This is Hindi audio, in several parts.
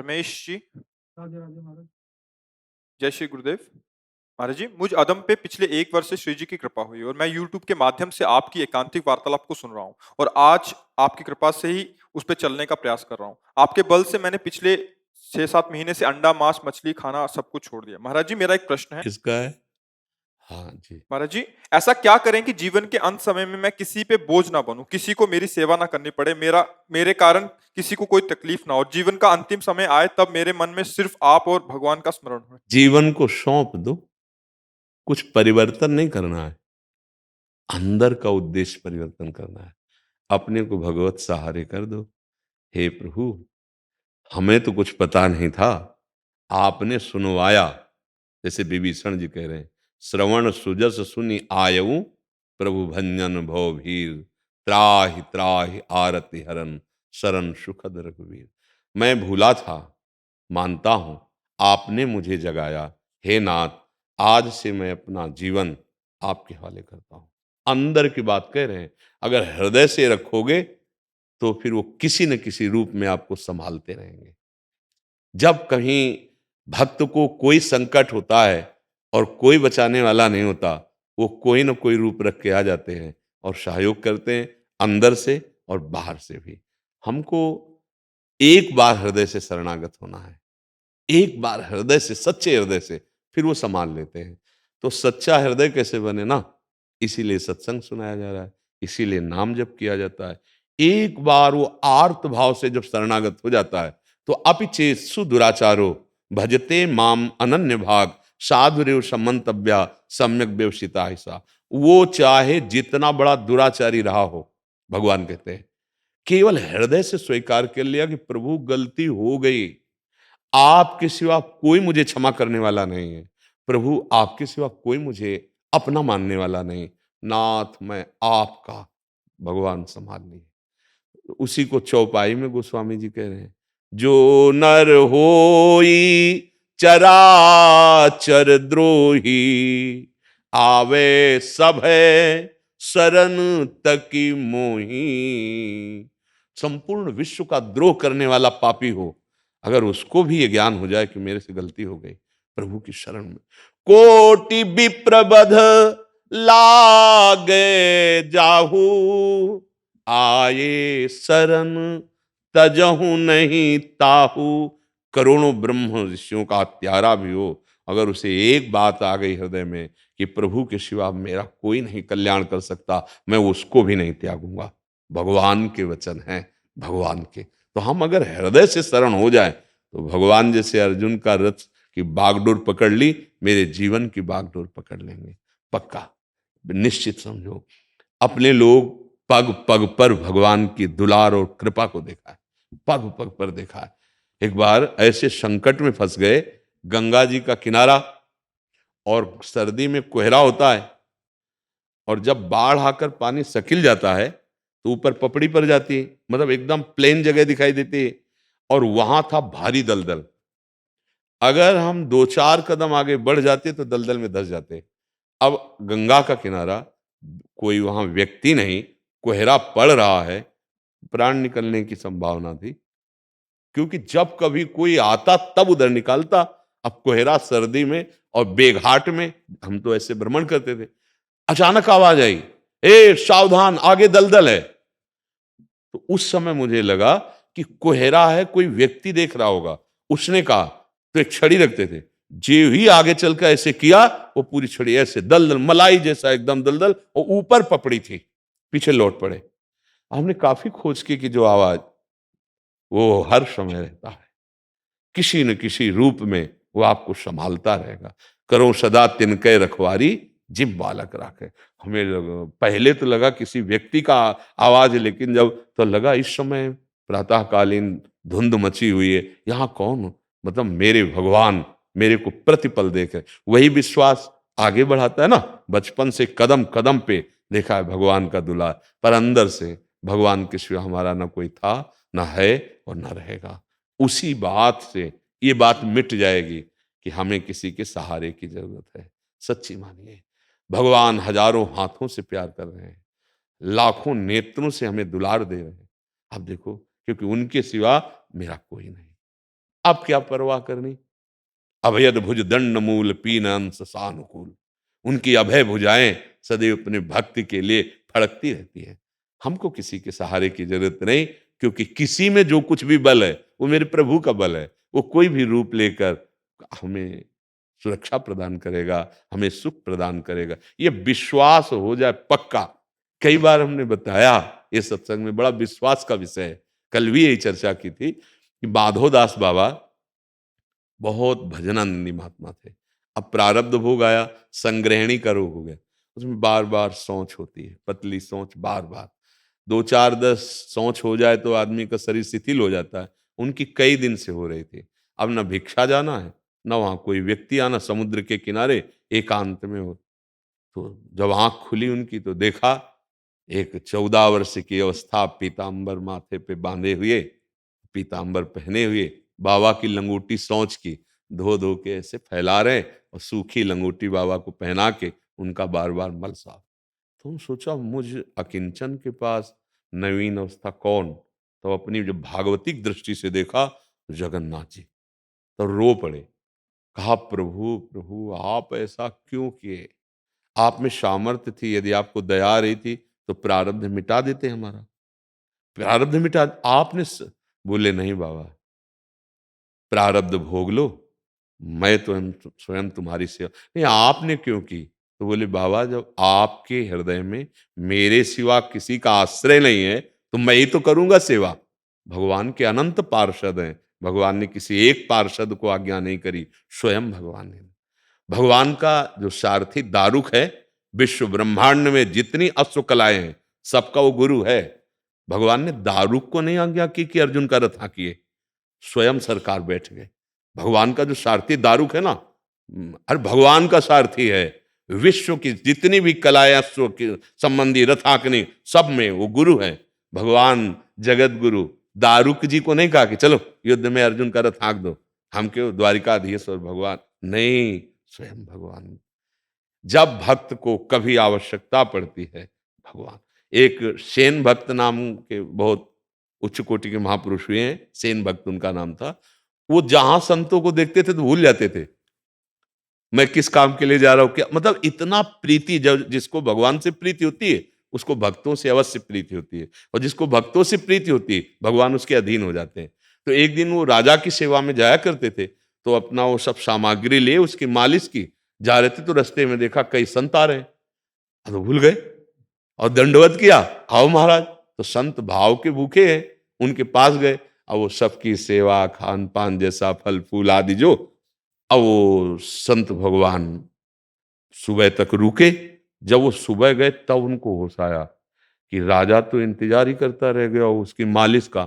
रमेश जी, राधे राधे महाराज। जय श्री गुरुदेव। महाराज जी, मुझ अदम पे पिछले 1 वर्ष से श्री जी की कृपा हुई और मैं यूट्यूब के माध्यम से आपकी एकांतिक वार्तालाप को सुन रहा हूँ और आज आपकी कृपा से ही उस पे चलने का प्रयास कर रहा हूँ। आपके बल से मैंने पिछले 6-7 महीने से अंडा, मांस, मछली खाना सब कुछ छोड़ दिया। महाराज जी, मेरा एक प्रश्न है। किसका है? हाँ जी। महाराज जी, ऐसा क्या करें कि जीवन के अंत समय में मैं किसी पे बोझ ना बनूं, किसी को मेरी सेवा ना करनी पड़े, मेरे कारण किसी को कोई तकलीफ ना हो, जीवन का अंतिम समय आए तब मेरे मन में सिर्फ आप और भगवान का स्मरण हो। जीवन को सौंप दो, कुछ परिवर्तन नहीं करना है, अंदर का उद्देश्य परिवर्तन करना है। अपने को भगवत सहारे कर दो। हे प्रभु, हमें तो कुछ पता नहीं था, आपने सुनवाया। जैसे विभीषण जी कह रहे हैं, श्रवण सुजस सुनि आयऊ, प्रभु भंजन भव भीर, त्राहि त्राहि आरति हरन, शरण सुखद रघुवीर। मैं भूला था, मानता हूं, आपने मुझे जगाया। हे नाथ, आज से मैं अपना जीवन आपके हवाले करता हूं। अंदर की बात कह रहे हैं, अगर हृदय से रखोगे तो फिर वो किसी न किसी रूप में आपको संभालते रहेंगे। जब कहीं भक्त को कोई संकट होता है और कोई बचाने वाला नहीं होता, वो कोई न कोई रूप रख के आ जाते हैं और सहयोग करते हैं, अंदर से और बाहर से भी। हमको एक बार हृदय से शरणागत होना है, एक बार हृदय से, सच्चे हृदय से, फिर वो संभाल लेते हैं। तो सच्चा हृदय कैसे बने ना, इसीलिए सत्संग सुनाया जा रहा है, इसीलिए नाम जप किया जाता है। एक बार वो आर्त भाव से जब शरणागत हो जाता है तो अपिचेत सुदुराचारो भजते माम अनन्य भाग, साधुरेव समंतव्या सम्यक व्यवसिता ऐसा। वो चाहे जितना बड़ा दुराचारी रहा हो, भगवान कहते हैं, केवल हृदय से स्वीकार कर लिया कि प्रभु गलती हो गई, आपके सिवा कोई मुझे क्षमा करने वाला नहीं है, प्रभु आपके सिवा कोई मुझे अपना मानने वाला नहीं, नाथ मैं आपका, भगवान संभाल ली। उसी को चौपाई में गोस्वामी जी कह रहे हैं, जो नर होई चराचर द्रोही, आवे सब है शरण तकी मोही। संपूर्ण विश्व का द्रोह करने वाला पापी हो, अगर उसको भी ये ज्ञान हो जाए कि मेरे से गलती हो गई, प्रभु की शरण में कोटि विप्रबध लागे जाहू, आए शरण तजहू नहीं ताहू। करोड़ों ब्रह्म ऋषियों का त्यारा भी हो, अगर उसे एक बात आ गई हृदय में कि प्रभु के सिवा मेरा कोई नहीं कल्याण कर सकता, मैं उसको भी नहीं त्यागूंगा। भगवान के वचन हैं, भगवान के। तो हम अगर हृदय से शरण हो जाए तो भगवान जैसे अर्जुन का रथ की बागडोर पकड़ ली, मेरे जीवन की बागडोर पकड़ लेंगे, पक्का, निश्चित समझो। अपने लोग पग पग पर भगवान की दुलार और कृपा को देखा है, पग पग पर देखा है। एक बार ऐसे संकट में फंस गए, गंगा जी का किनारा और सर्दी में कोहरा होता है, और जब बाढ़ आकर पानी सकिल जाता है तो ऊपर पपड़ी पड़ जाती है, मतलब एकदम प्लेन जगह दिखाई देती है, और वहां था भारी दलदल। अगर हम 2-4 कदम आगे बढ़ जाते तो दलदल में धंस जाते। अब गंगा का किनारा, कोई वहां व्यक्ति नहीं, कोहरा पड़ रहा है, प्राण निकलने की संभावना थी, क्योंकि जब कभी कोई आता तब उधर निकालता। अब कोहरा सर्दी में और बेघाट में, हम तो ऐसे भ्रमण करते थे, अचानक आवाज आई, ए सावधान, आगे दलदल है। तो उस समय मुझे लगा कि कोहरा है, कोई व्यक्ति देख रहा होगा। उसने कहा, तो एक छड़ी रखते थे, जो ही आगे चलकर ऐसे किया, वो पूरी छड़ी ऐसे दलदल, मलाई जैसा एकदम दलदल, और ऊपर पपड़ी थी, पीछे लौट पड़े। हमने काफी खोज की कि जो आवाज, वो हर समय रहता है, किसी न किसी रूप में वो आपको संभालता रहेगा। करो सदा तिनके रखवारी, जिम बालक राखे। हमें पहले तो लगा किसी व्यक्ति का आवाज, लेकिन जब तो लगा इस समय प्रातःकालीन धुंध मची हुई है, यहाँ कौन, मतलब मेरे भगवान मेरे को प्रतिपल देख रहे। वही विश्वास आगे बढ़ाता है ना। बचपन से कदम कदम पे देखा है भगवान का दुलार, पर अंदर से भगवान के सिवा हमारा ना कोई था, ना है और ना रहेगा। उसी बात से ये बात मिट जाएगी कि हमें किसी के सहारे की जरूरत है। सच्ची मानिए, भगवान हजारों हाथों से प्यार कर रहे हैं, लाखों नेत्रों से हमें दुलार दे रहे हैं। आप देखो, क्योंकि उनके सिवा मेरा कोई नहीं। अब क्या परवाह करनी। अभयद भुज दंड मूल पीन अंश सानुकूल। उनकी अभय भुजाएं सदैव अपने भक्ति के लिए फड़कती रहती हैं। हमको किसी के सहारे की जरूरत नहीं, क्योंकि किसी में जो कुछ भी बल है वो मेरे प्रभु का बल है। वो कोई भी रूप लेकर हमें सुरक्षा प्रदान करेगा, हमें सुख प्रदान करेगा। ये विश्वास हो जाए पक्का। कई बार हमने बताया ये सत्संग में, बड़ा विश्वास का विषय है। कल भी यही चर्चा की थी कि माधोदास बाबा बहुत भजनानंदी महात्मा थे। अब प्रारब्ध भोग आया, संग्रहणी का रोग हो गया। उसमें बार बार सोच होती है, पतली सोच बार बार। 2 4 10 सोच हो जाए तो आदमी का शरीर शिथिल हो जाता है। उनकी कई दिन से हो रही थी। अब न भिक्षा जाना है, न वहां कोई व्यक्ति आना, समुद्र के किनारे एकांत में हो। तो जब आंख खुली उनकी तो देखा एक 14 वर्ष की अवस्था, पीताम्बर माथे पे बांधे हुए, पीताम्बर पहने हुए, बाबा की लंगोटी सोंच की धो धो के ऐसे फैला रहे और सूखी लंगोटी बाबा को पहना के उनका बार बार मल साफ। तो हम सोचा मुझ अकिंचन के पास नवीन अवस्था कौन। तो अपनी जब भागवतिक दृष्टि से देखा तो जगन्नाथ जी, तो रो पड़े। कहा प्रभु प्रभु आप ऐसा क्यों किए। आप में सामर्थ्य थी, यदि आपको दया आ रही थी तो प्रारब्ध मिटा देते हमारा। प्रारब्ध मिटा आपने बोले नहीं बाबा, प्रारब्ध भोग लो, मैं तो स्वयं तुम्हारी सेवा। नहीं आपने क्यों की। तो बोले बाबा जब आपके हृदय में मेरे सिवा किसी का आश्रय नहीं है तो मैं ही तो करूंगा सेवा। भगवान के अनंत पार्षद हैं, भगवान ने किसी एक पार्षद को आज्ञा नहीं करी, स्वयं भगवान ने। भगवान का जो सारथी दारुक है, विश्व ब्रह्मांड में जितनी अश्व कलाएं हैं सबका वो गुरु है। भगवान ने दारुक को नहीं आज्ञा की कि अर्जुन का रथ हाँकिए, स्वयं सरकार बैठ गए। भगवान का जो सारथी दारुक है ना, अरे भगवान का सारथी है। विश्व की जितनी भी कलाएं अश्व की संबंधी रथ हाँकनी सब में वो गुरु है। भगवान जगत गुरु दारुक जी को नहीं कहा कि चलो युद्ध में अर्जुन का रथ हाँक दो, हम क्यों द्वारिकाधीश और भगवान। नहीं, स्वयं भगवान। जब भक्त को कभी आवश्यकता पड़ती है भगवान। एक सेन भक्त नाम के बहुत उच्च कोटि के महापुरुष हुए हैं, सेन भक्त उनका नाम था। वो जहां संतों को देखते थे तो भूल जाते थे मैं किस काम के लिए जा रहा हूं, क्या मतलब इतना प्रीति। जब जिसको भगवान से प्रीति होती है उसको भक्तों से अवश्य प्रीति होती है, और जिसको भक्तों से प्रीति होती है भगवान उसके अधीन हो जाते हैं। तो एक दिन वो राजा की सेवा में जाया करते थे, तो अपना वो सब सामग्री ले उसकी मालिश की जा रहे थे, तो रास्ते में देखा कई संत आ रहे हैं। तो भूल गए और दंडवत किया, आओ महाराज। तो संत भाव के भूखे हैं, उनके पास गए। अब वो सबकी सेवा खान पान जैसा फल फूल आदि जो, अब वो संत भगवान सुबह तक रुके। जब वो सुबह गए तब उनको होश आया कि राजा तो इंतजार ही करता रह गया उसकी मालिश का।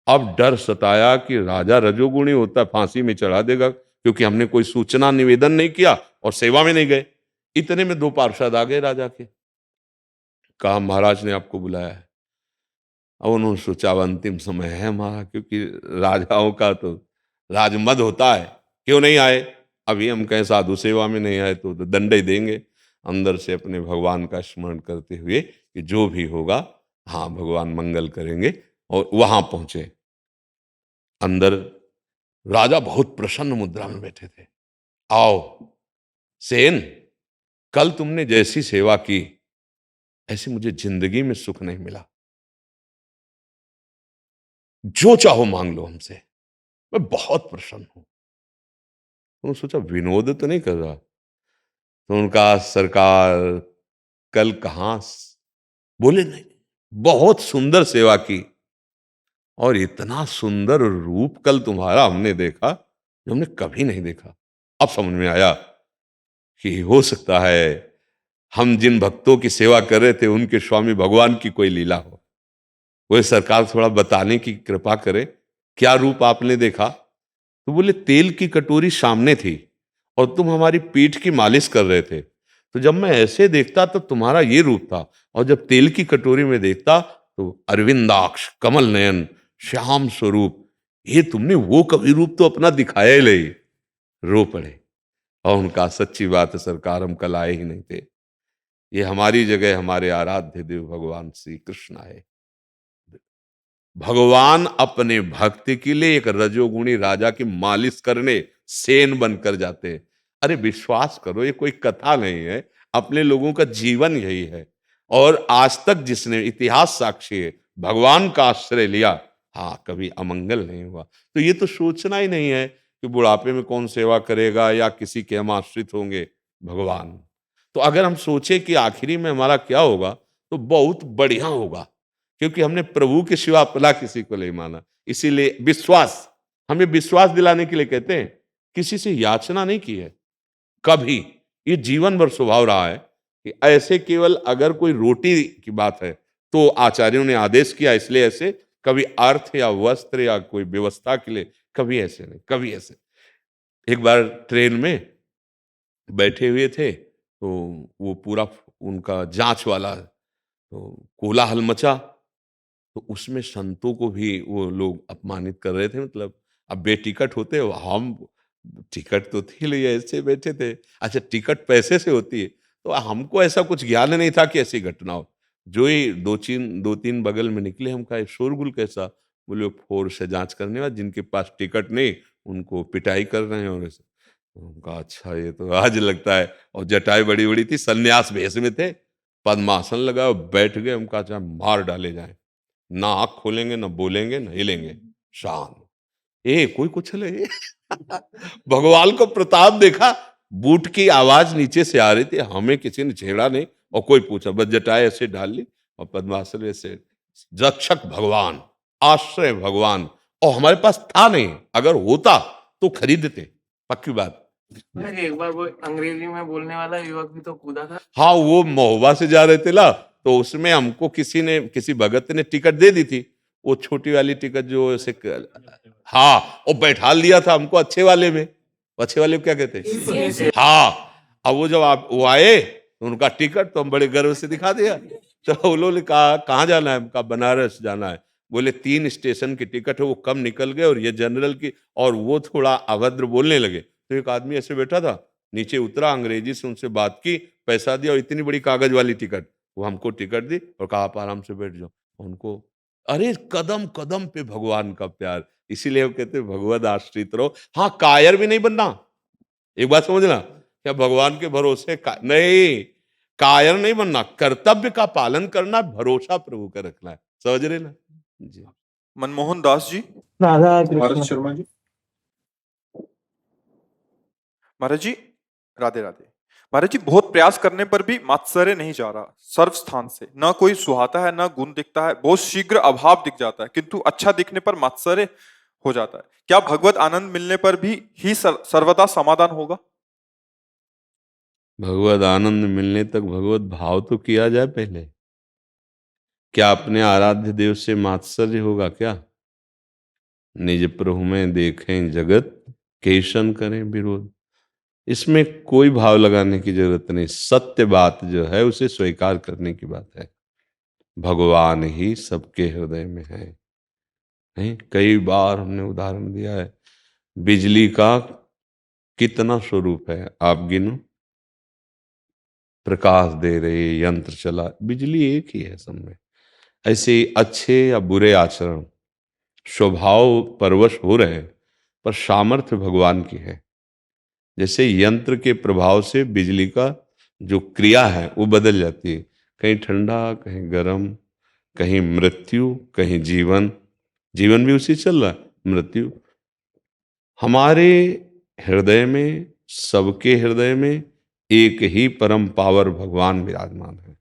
अब डर सताया कि राजा रजोगुणी होता है, फांसी में चढ़ा देगा, क्योंकि हमने कोई सूचना निवेदन नहीं किया और सेवा में नहीं गए। इतने में 2 पार्षद आ गए राजा के। कहा महाराज ने आपको बुलाया है। अब उन्होंने सोचा अब अंतिम समय है महाराज, क्योंकि राजाओं का तो राजमद होता है, क्यों नहीं आए। अभी हम कहें साधु सेवा में नहीं आए तो दंड ही देंगे। अंदर से अपने भगवान का स्मरण करते हुए कि जो भी होगा हाँ भगवान मंगल करेंगे, और वहां पहुंचे। अंदर राजा बहुत प्रसन्न मुद्रा में बैठे थे। आओ सेन, कल तुमने जैसी सेवा की ऐसी मुझे जिंदगी में सुख नहीं मिला। जो चाहो मांग लो हमसे, मैं बहुत प्रसन्न हूं। तो सोचा विनोद तो नहीं कर रहा। तो उनका सरकार कल कहां बोले नहीं, बहुत सुंदर सेवा की और इतना सुंदर रूप कल तुम्हारा हमने देखा जो हमने कभी नहीं देखा। अब समझ में आया कि हो सकता है हम जिन भक्तों की सेवा कर रहे थे उनके स्वामी भगवान की कोई लीला हो। वो सरकार थोड़ा बताने की कृपा करे, क्या रूप आपने देखा। तो बोले तेल की कटोरी सामने थी और तुम हमारी पीठ की मालिश कर रहे थे। तो जब मैं ऐसे देखता तो तुम्हारा ये रूप था, और जब तेल की कटोरी में देखता तो अरविंदाक्ष कमल नयन श्याम स्वरूप, ये तुमने वो कवि रूप तो अपना दिखाया ही नहीं। रो पड़े और उनका सच्ची बात है सरकार, हम कल आए ही नहीं थे। ये हमारी जगह हमारे आराध्य देव भगवान श्री कृष्ण आए। भगवान अपने भक्त के लिए एक रजोगुणी राजा की मालिश करने सेन बनकर जाते हैं। अरे विश्वास करो, ये कोई कथा नहीं है, अपने लोगों का जीवन यही है। और आज तक जिसने, इतिहास साक्षी है, भगवान का आश्रय लिया, हाँ, कभी अमंगल नहीं हुआ। तो ये तो सोचना ही नहीं है कि बुढ़ापे में कौन सेवा करेगा या किसी के हम आश्रित होंगे, भगवान। तो अगर हम सोचे कि आखिरी में हमारा क्या होगा, तो बहुत बढ़िया होगा, क्योंकि हमने प्रभु के सिवा अपना किसी को नहीं माना। इसीलिए विश्वास, हमें विश्वास दिलाने के लिए कहते हैं, किसी से याचना नहीं की है कभी। ये जीवन भर स्वभाव रहा है कि ऐसे केवल अगर कोई रोटी की बात है तो आचार्यों ने आदेश किया, इसलिए ऐसे, कभी अर्थ या वस्त्र या कोई व्यवस्था के लिए कभी ऐसे नहीं, कभी ऐसे। एक बार ट्रेन में बैठे हुए थे, तो वो पूरा उनका जांच वाला, तो कोलाहल मचा, तो उसमें संतों को भी वो लोग अपमानित कर रहे थे। मतलब अब बेटिकट होते, हम टिकट तो थी नहीं, ऐसे बैठे थे। अच्छा, टिकट पैसे से होती है, तो हमको ऐसा कुछ ज्ञान नहीं था कि ऐसी घटना हो। जो ही दो तीन बगल में निकले, हम कहा शोरगुल कैसा? बोले फोर्स से जांच करने वाले, जिनके पास टिकट नहीं उनको पिटाई कर रहे हैं। और ऐसे उनका, अच्छा ये तो आज लगता है। और जटाई बड़ी बड़ी थी, सन्यास भेष में थे, पद्मासन लगाए बैठ गए। उनका चाहे मार डाले जाए, ना आँख खोलेंगे, ना बोलेंगे, ना हिलेंगे, शांत। कोई कुछ नहीं। भगवान को प्रताप देखा, बूट की आवाज नीचे से आ रही थी, हमें किसी ने छेड़ा नहीं और कोई पूछा, बस जटाएं ऐसे डाल ली और पद्मासन ऐसे। रक्षक भगवान, आश्रय भगवान। और हमारे पास था नहीं, अगर होता तो खरीदते, पक्की बात। अरे एक बार वो अंग्रेजी में बोलने वाला युवक भी तो कूदा था। हाँ, वो महोबा से जा रहे थे ना, तो उसमें हमको किसी भगत ने टिकट दे दी थी, वो छोटी वाली टिकट जो ऐसे हाँ, और बैठा लिया था हमको अच्छे वाले में। अच्छे वाले को क्या कहते हैं? हाँ। अब वो जब वो आए, तो उनका टिकट तो हम बड़े गर्व से दिखा दिया। तो उन्होंने कहा कहाँ जाना है? कहा बनारस जाना है। बोले 3 स्टेशन की टिकट है, वो कम निकल गए और ये जनरल की। और वो थोड़ा अभद्र बोलने लगे, तो एक आदमी ऐसे बैठा था, नीचे उतरा, अंग्रेजी से उनसे बात की, पैसा दिया, और इतनी बड़ी कागज वाली टिकट, वो हमको टिकट दी और कहा आप आराम से बैठ जाओ। उनको, अरे कदम कदम पे भगवान का प्यार। इसीलिए वो कहते हैं भगवद आश्रित रहो। हाँ, कायर भी नहीं बनना। एक बात समझना, क्या भगवान के भरोसे नहीं, कायर नहीं बनना, कर्तव्य का पालन करना, भरोसा प्रभु का रखना है। समझ रहे ना जी? मनमोहन दास जी, राधा भारत कृष्ण। शर्मा जी, महाराज जी, राधे राधे। महाराज जी, बहुत प्रयास करने पर भी मात्सर्य नहीं जा रहा सर्व स्थान से, न कोई सुहाता है, न गुण दिखता है, बहुत शीघ्र अभाव दिख जाता है, किंतु अच्छा दिखने पर मात्सर्य हो जाता है। क्या भगवत आनंद मिलने पर भी ही सर्वदा समाधान होगा? भगवत आनंद मिलने तक भगवत भाव तो किया जाए पहले। क्या अपने आराध्य देव से मात्सर्य होगा क्या? निज प्रभु में देखें जगत, केशन करें विरोध। इसमें कोई भाव लगाने की जरूरत नहीं। सत्य बात जो है उसे स्वीकार करने की बात है। भगवान ही सबके हृदय में है। नहीं, कई बार हमने उदाहरण दिया है, बिजली का कितना स्वरूप है आप गिनो। प्रकाश दे रहे, यंत्र चला, बिजली एक ही है सब में। ऐसे अच्छे या बुरे आचरण स्वभाव परवश हो रहे हैं, पर सामर्थ्य भगवान की है। जैसे यंत्र के प्रभाव से बिजली का जो क्रिया है वो बदल जाती है, कहीं ठंडा, कहीं गर्म, कहीं मृत्यु, कहीं जीवन। जीवन भी उसी चल रहा है, मृत्यु। हमारे हृदय में, सबके हृदय में एक ही परम पावर भगवान विराजमान है।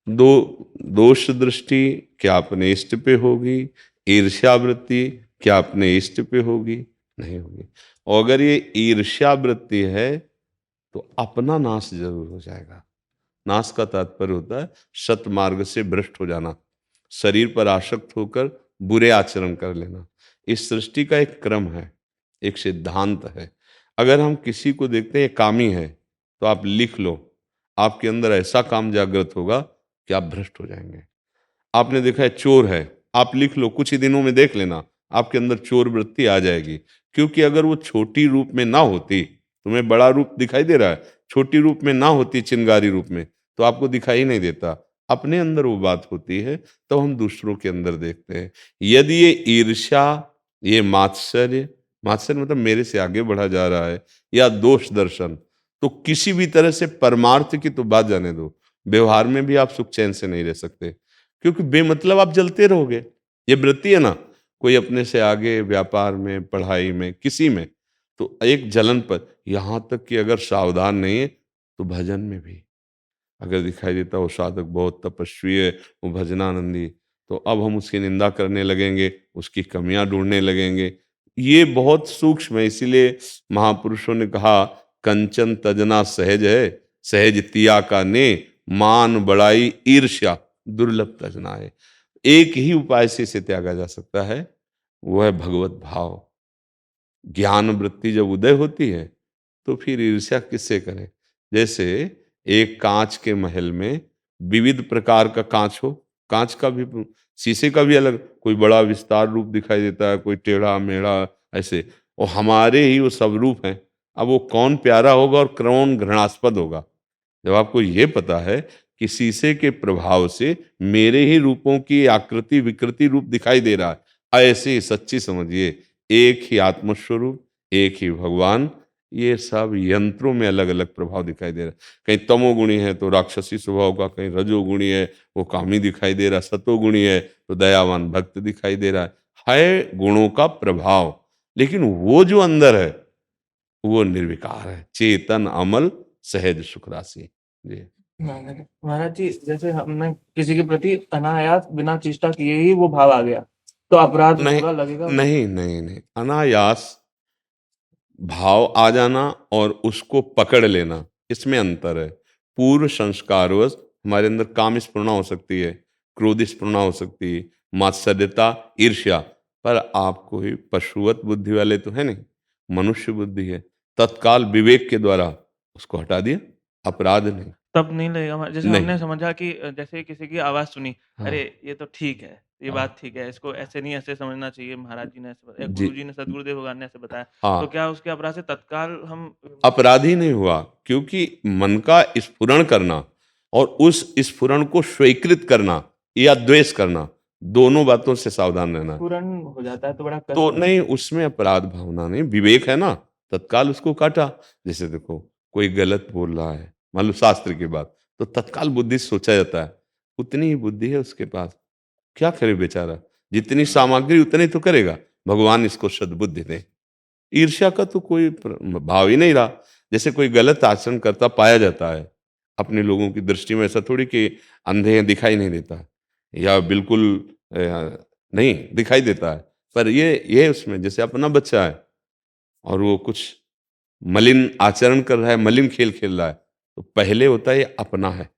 दो दोष दृष्टि क्या अपने इष्ट पे होगी? ईर्ष्या वृत्ति क्या अपने इष्ट पे होगी? नहीं होगी। और अगर ये ईर्ष्या वृत्ति है तो अपना नाश जरूर हो जाएगा। नाश का तात्पर्य होता है सतमार्ग से भ्रष्ट हो जाना, शरीर पर आसक्त होकर बुरे आचरण कर लेना। इस सृष्टि का एक क्रम है, एक सिद्धांत है। अगर हम किसी को देखते हैं कामी है, तो आप लिख लो, आपके अंदर ऐसा काम जागृत होगा कि आप भ्रष्ट हो जाएंगे। आपने देखा है चोर है, आप लिख लो, कुछ ही दिनों में देख लेना आपके अंदर चोर वृत्ति आ जाएगी। क्योंकि अगर वो छोटी रूप में ना होती, तुम्हें बड़ा रूप दिखाई दे रहा है, छोटी रूप में ना होती, चिंगारी रूप में, तो आपको दिखाई नहीं देता। अपने अंदर वो बात होती है तो हम दूसरों के अंदर देखते हैं। यदि ये ईर्ष्या, ये मात्सर्य, मात्सर्य मतलब मेरे से आगे बढ़ा जा रहा है, या दोष दर्शन, तो किसी भी तरह से परमार्थ की तो बात जाने दो, व्यवहार में भी आप सुख चैन से नहीं रह सकते, क्योंकि बेमतलब आप जलते रहोगे। ये वृत्ति है ना, कोई अपने से आगे व्यापार में, पढ़ाई में, किसी में, तो एक जलन पर, यहाँ तक कि अगर सावधान नहीं है तो भजन में भी अगर दिखाई देता वो साधक बहुत तपस्वी है, वो भजनानंदी, तो अब हम उसकी निंदा करने लगेंगे, उसकी कमियां ढूंढने लगेंगे। ये बहुत सूक्ष्म है, इसीलिए महापुरुषों ने कहा कंचन तजना सहज है, सहज तिया का ने, मान बड़ाई ईर्ष्या दुर्लभ तजना है। एक ही उपाय से इसे त्यागा जा सकता है, वो है भगवत भाव। ज्ञान वृत्ति जब उदय होती है तो फिर ईर्ष्या किससे करें। जैसे एक कांच के महल में विविध प्रकार का कांच हो, कांच का भी, शीशे का भी अलग, कोई बड़ा विस्तार रूप दिखाई देता है, कोई टेढ़ा मेढ़ा ऐसे, और हमारे ही वो सब रूप हैं। अब वो कौन प्यारा होगा और कौन घृणास्पद होगा। जब आपको ये पता है कि शीशे के प्रभाव से मेरे ही रूपों की आकृति विकृति रूप दिखाई दे रहा है, ऐसे ही सच्ची समझिए एक ही आत्मस्वरूप, एक ही भगवान, ये सब यंत्रों में अलग अलग प्रभाव दिखाई दे रहा है। कहीं तमोगुणी है तो राक्षसी स्वभाव का, कहीं रजोगुणी है वो कामी दिखाई दे रहा है, सतोगुणी है तो दयावान भक्त दिखाई दे रहा है गुणों का प्रभाव। लेकिन वो जो अंदर है वो निर्विकार है, चेतन अमल सहज सुख राशि। जी महाराज जी, जैसे हमने किसी के प्रति अनायास बिना चेष्टा किए ही वो भाव आ गया, तो अपराध नहीं बुरा लगेगा? नहीं नहीं नहीं, अनायास भाव आ जाना और उसको पकड़ लेना, इसमें अंतर है। पूर्व संस्कारवश हमारे अंदर काम स्फुरणा हो सकती है, क्रोध स्फुरणा हो सकती है, मात्सर्यता, ईर्ष्या, पर आप कोई पशुवत बुद्धि वाले तो है नहीं, मनुष्य बुद्धि है। तत्काल विवेक के द्वारा उसको हटा दिया, अपराध नहीं। तब नहीं लगेगा जैसे नहीं। हमने समझा कि जैसे किसी की आवाज़ सुनी, हाँ। अरे ये तो ठीक है, ये हाँ। बात ठीक है, इसको ऐसे नहीं ऐसे समझना चाहिए, महाराज जी ने ऐसे बताया, जी। गुरुजी ने, सद्गुरुदेव भगवान ने ऐसे बताया, हाँ। तो क्या उसके अपराध से तत्काल हम अपराधी नहीं हुआ, क्योंकि मन का स्फुरण करना और उस स्फुरण को स्वीकृत करना या द्वेष करना, दोनों बातों से सावधान रहना। पूर्ण हो जाता है तो बड़ा कष्ट तो होता है। नहीं, उसमें अपराध भावना नहीं, विवेक है ना, तत्काल उसको काटा। जैसे देखो कोई गलत बोल रहा है, मान लो शास्त्र की बात, तो तत्काल बुद्धि से सोचा जाता है, उतनी ही बुद्धि है उसके पास, क्या करे बेचारा, जितनी सामग्री उतनी तो करेगा, भगवान इसको सद्बुद्धि दे। ईर्ष्या का तो कोई भाव ही नहीं रहा। जैसे कोई गलत आचरण करता पाया जाता है, अपने लोगों की दृष्टि में ऐसा थोड़ी कि अंधे हैं दिखाई नहीं देता, या बिल्कुल नहीं दिखाई देता है, पर ये उसमें जैसे अपना बच्चा है और वो कुछ मलिन आचरण कर रहा है, मलिन खेल खेल रहा है, तो पहले होता है ये अपना है,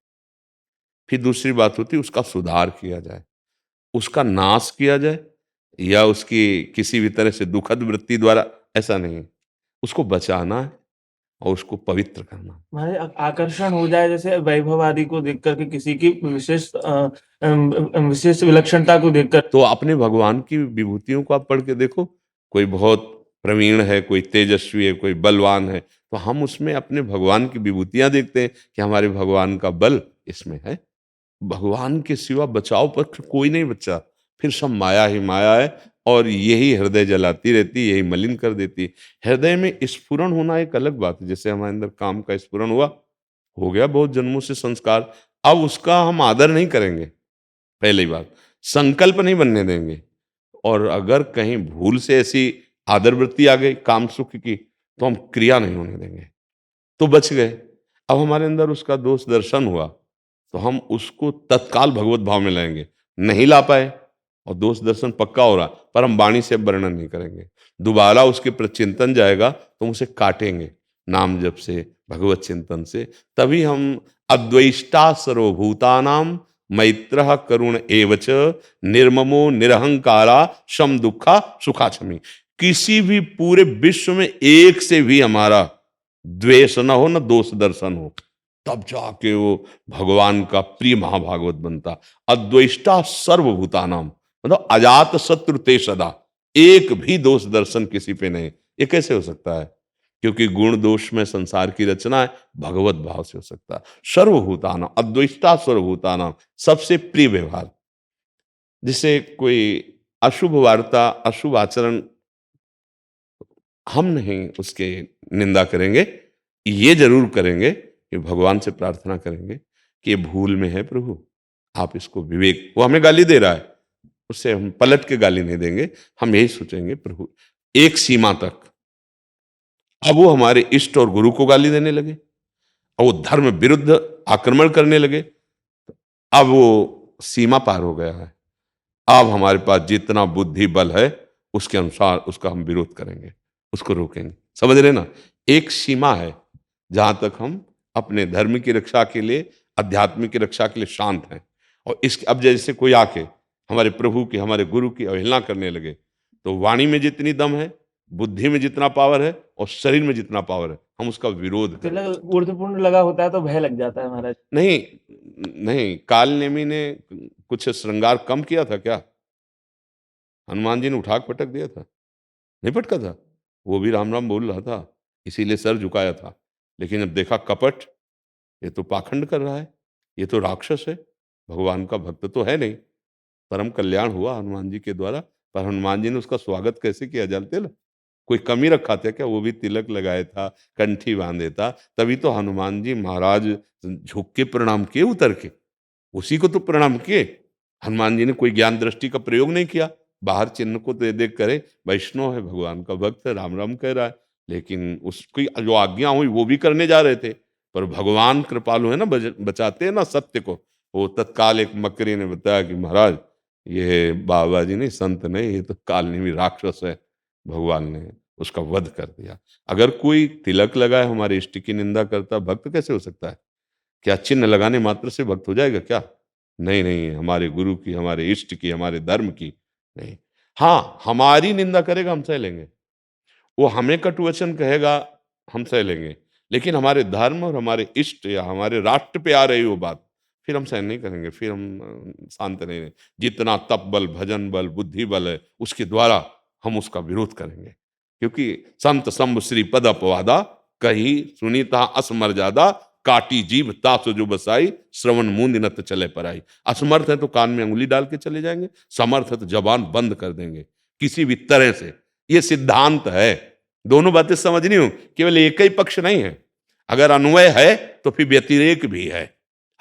फिर दूसरी बात होती है उसका सुधार किया जाए, उसका नाश किया जाए, या उसकी किसी भी तरह से दुखद वृत्ति द्वारा, ऐसा नहीं, उसको बचाना है और उसको पवित्र करना है। हमारे आकर्षण हो जाए जैसे वैभव आदि को देख करके, किसी की विशेष विलक्षणता को देखकर, तो अपने भगवान की विभूतियों को आप पढ़ के देखो, कोई बहुत प्रवीण है, कोई तेजस्वी है, कोई बलवान है, तो हम उसमें अपने भगवान की विभूतियां देखते हैं कि हमारे भगवान का बल इसमें है। भगवान के सिवा बचाव पक्ष कोई नहीं बचा, फिर सब माया ही माया है, और यही हृदय जलाती रहती, यही मलिन कर देती। हृदय में स्फुरण होना एक अलग बात है, जैसे हमारे अंदर काम का स्फुरण हुआ, हो गया बहुत जन्मों से संस्कार, अब उसका हम आदर नहीं करेंगे, पहली बात, संकल्प नहीं बनने देंगे, और अगर कहीं भूल से ऐसी आदर वृत्ति आ गई काम सुख की, तो हम क्रिया नहीं होने देंगे, तो बच गए। अब हमारे अंदर उसका दोष दर्शन हुआ, तो हम उसको तत्काल भगवत भाव में लाएंगे, नहीं ला पाए और दोष दर्शन पक्का हो रहा, पर हम वाणी से वर्णन नहीं करेंगे, दोबारा उसके प्रचिंतन जाएगा तो हम उसे काटेंगे नाम जप से, भगवत चिंतन से, तभी हम अद्वैष्टा सर्वभूतानाम मैत्रः करुण एवच निर्ममो निरहंकारा शम दुखा सुखा क्षमी। किसी भी पूरे विश्व में एक से भी हमारा द्वेष न हो, न दोष दर्शन हो, तब जाके वो भगवान का प्रिय महाभागवत बनता। अद्वेष्टा सर्वभूतानाम मतलब अजात शत्रु ते सदा, एक भी दोष दर्शन किसी पे नहीं, ये कैसे हो सकता है? क्योंकि गुण दोष में संसार की रचना है, भगवत भाव से हो सकता है। सर्वभूतानां अद्वैता सर्वभूतानां, सबसे प्रिय व्यवहार, जिससे कोई अशुभ वार्ता अशुभ आचरण हम नहीं उसके निंदा करेंगे, ये जरूर करेंगे कि भगवान से प्रार्थना करेंगे कि ये भूल में है प्रभु, आप इसको विवेक, वो हमें गाली दे रहा है, उससे हम पलट के गाली नहीं देंगे, हम यही सोचेंगे प्रभु एक सीमा तक। अब वो हमारे इष्ट और गुरु को गाली देने लगे और वो धर्म विरुद्ध आक्रमण करने लगे, अब वो सीमा पार हो गया है। अब हमारे पास जितना बुद्धि बल है उसके अनुसार उसका हम विरोध करेंगे, उसको रोकेंगे। समझ रहे ना, एक सीमा है जहां तक हम अपने धर्म की रक्षा के लिए, अध्यात्म की रक्षा के लिए शांत हैं। और इस अब जैसे कोई आके हमारे प्रभु की, हमारे गुरु की अवहेलना करने लगे, तो वाणी में जितनी दम है, बुद्धि में जितना पावर है और शरीर में जितना पावर है, हम उसका विरोध करें। तिलक ऊर्ध्वपुंड लगा होता है तो भय लग जाता है महाराज। नहीं नहीं, काल नेमी ने कुछ श्रृंगार कम किया था क्या? हनुमान जी ने उठा के पटक दिया था? नहीं पटका था, वो भी राम राम बोल रहा था, इसीलिए सर झुकाया था। लेकिन जब देखा कपट, ये तो पाखंड कर रहा है, ये तो राक्षस है, भगवान का भक्त तो है नहीं, परम कल्याण हुआ हनुमान जी के द्वारा। पर हनुमान जी ने उसका स्वागत कैसे किया जानते ना? कोई कमी रखा था क्या? वो भी तिलक लगाया था, कंठी बांधे था, तभी तो हनुमान जी महाराज झुक के प्रणाम किए, उतर के उसी को तो प्रणाम किए। हनुमान जी ने कोई ज्ञान दृष्टि का प्रयोग नहीं किया, बाहर चिन्ह को देख देख करे, वैष्णव है, भगवान का भक्त है, राम राम कह रहा है, लेकिन उसकी जो आज्ञा हुई वो भी करने जा रहे थे। पर भगवान कृपालु है ना, बचाते हैं ना सत्य को। वो तत्काल एक मकरी ने बताया कि महाराज ये बाबा जी नहीं, संत नहीं, ये तो कालनेमी राक्षस है, भगवान ने उसका वध कर दिया। अगर कोई तिलक लगाए हमारे इष्ट की निंदा करता, भक्त कैसे हो सकता है? क्या चिन्ह लगाने मात्र से भक्त हो जाएगा क्या? नहीं नहीं, हमारे गुरु की, हमारे इष्ट की, हमारे धर्म की नहीं। हाँ, हमारी निंदा करेगा हम सह लेंगे, वो हमें कटु वचन कहेगा हम सह लेंगे, लेकिन हमारे धर्म और हमारे इष्ट या हमारे राष्ट्र पे आ रही वो बात, फिर हम सहन नहीं करेंगे, फिर हम शांत नहीं रहेंगे। जितना तप बल, भजन बल, बुद्धि बल है, उसके द्वारा हम उसका विरोध करेंगे। क्योंकि संत संभ श्री पद अपवादा, कही सुनीता असमर्यादा, काटी जीभ तासु जो बसाई, श्रवण मूंद नत चले पराई। असमर्थ है तो कान में अंगुली डाल के चले जाएंगे, समर्थ है तो जबान बंद कर देंगे किसी भी तरह से। ये सिद्धांत है, दोनों बातें समझनी हो, केवल एक ही पक्ष नहीं है। अगर अन्वय है तो फिर व्यतिरेक भी है।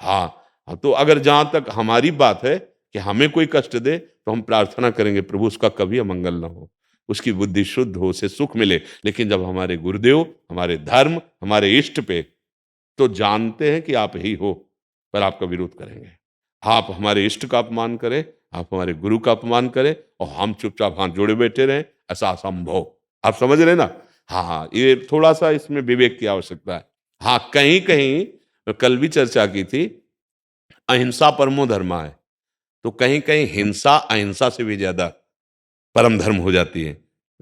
हाँ, तो अगर जहां तक हमारी बात है कि हमें कोई कष्ट दे, तो हम प्रार्थना करेंगे प्रभु उसका कभी अमंगल ना हो, उसकी बुद्धि शुद्ध हो, उसे सुख मिले। लेकिन जब हमारे गुरुदेव, हमारे धर्म, हमारे इष्ट पे, तो जानते हैं कि आप ही हो, पर आपका विरोध करेंगे। आप हमारे इष्ट का अपमान करें, आप हमारे गुरु का अपमान करें और हम चुपचाप हाथ जोड़े बैठे रहें, ऐसा असंभव। आप समझ रहे ना? हाँ, ये थोड़ा सा इसमें विवेक की आवश्यकता है। हाँ, कहीं कहीं कल भी चर्चा की थी, अहिंसा परमो धर्मा है, तो कहीं कहीं हिंसा अहिंसा से भी ज्यादा परम धर्म हो जाती है।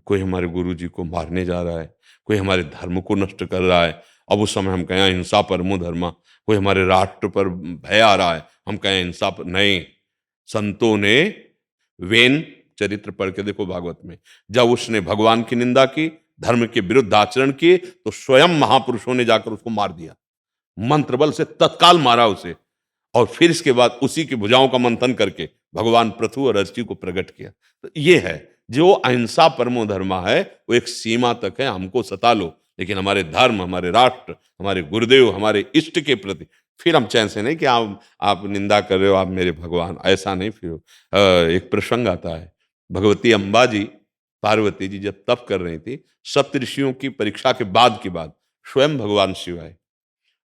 कोई हमारे गुरु जी को मारने जा रहा है, कोई हमारे धर्म को नष्ट कर रहा है, अब उस समय हम कहें अहिंसा परमो धर्मा। कोई हमारे राष्ट्र पर भय आ रहा है, हम कहें अहिंसा पर नहीं। संतों ने वेन चरित्र पढ़ के देखो भागवत में, जब उसने भगवान की निंदा की, धर्म के विरुद्ध आचरण किए, तो स्वयं महापुरुषों ने जाकर उसको मार दिया, मंत्र बल से तत्काल मारा उसे। और फिर इसके बाद उसी की भुजाओं का मंथन करके भगवान पृथु और रजती को प्रकट किया। तो ये है, जो अहिंसा परमो धर्मा है, वो एक सीमा तक है, हमको सता लो, लेकिन हमारे धर्म, हमारे राष्ट्र, हमारे गुरुदेव, हमारे इष्ट के प्रति फिर हम चैन से नहीं कि आप निंदा कर रहे हो, आप मेरे भगवान, ऐसा नहीं। फिर एक प्रसंग आता है, भगवती अम्बा जी, पार्वती जी जब तप कर रही थी, सप्तऋषियों की परीक्षा के बाद की बात, स्वयं भगवान शिव आए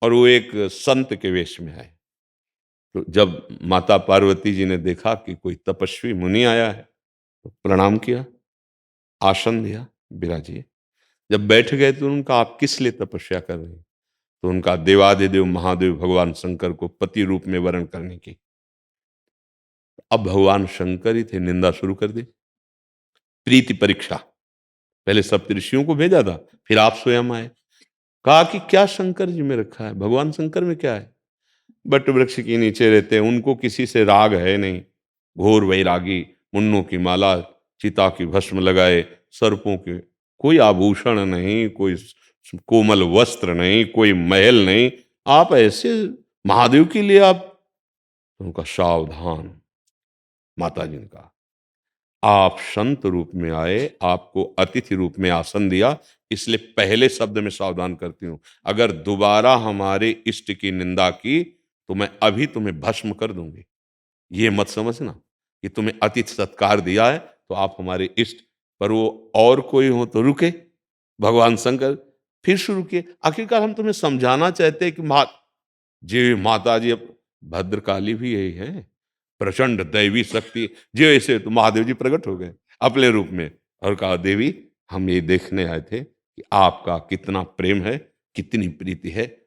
और वो एक संत के वेश में आए। तो जब माता पार्वती जी ने देखा कि कोई तपस्वी मुनि आया है, तो प्रणाम किया, आसन दिया, विराजिए। जब बैठ गए तो उनका, आप किस लिए तपस्या कर रहे हैं? तो उनका देवादिदेव महादेव भगवान शंकर को पति रूप में वर्ण करने की। अब भगवान शंकर ही थे, निंदा शुरू कर दी, प्रीति परीक्षा। पहले सप्तऋषियों को भेजा था, फिर आप स्वयं आए, कहा कि क्या शंकर जी में रखा है, भगवान शंकर में क्या है? बट वृक्ष के नीचे रहते हैं, उनको किसी से राग है नहीं, घोर वैरागी, मुन्नों की माला, चिता की भस्म लगाए, सर्पों के, कोई आभूषण नहीं, कोई कोमल वस्त्र नहीं, कोई महल नहीं, आप ऐसे महादेव के लिए आप उनका सावधान। माता जी ने कहा आप संत रूप में आए, आपको अतिथि रूप में आसन दिया, इसलिए पहले शब्द में सावधान करती हूं, अगर दोबारा हमारे इष्ट की निंदा की तो मैं अभी तुम्हें भस्म कर दूंगी। ये मत समझना कि तुम्हें अतिथि सत्कार दिया है तो आप हमारे इष्ट, पर वो और कोई हो तो रुके। भगवान शंकर फिर शुरू किए, आखिरकार हम तुम्हें समझाना चाहते हैं कि जी माता जी अब भद्रकाली भी यही है, प्रचंड दैवी शक्ति, जी ऐसे तो महादेव जी प्रकट हो गए अपने रूप में और कहा देवी हम ये देखने आए थे कि आपका कितना प्रेम है, कितनी प्रीति है।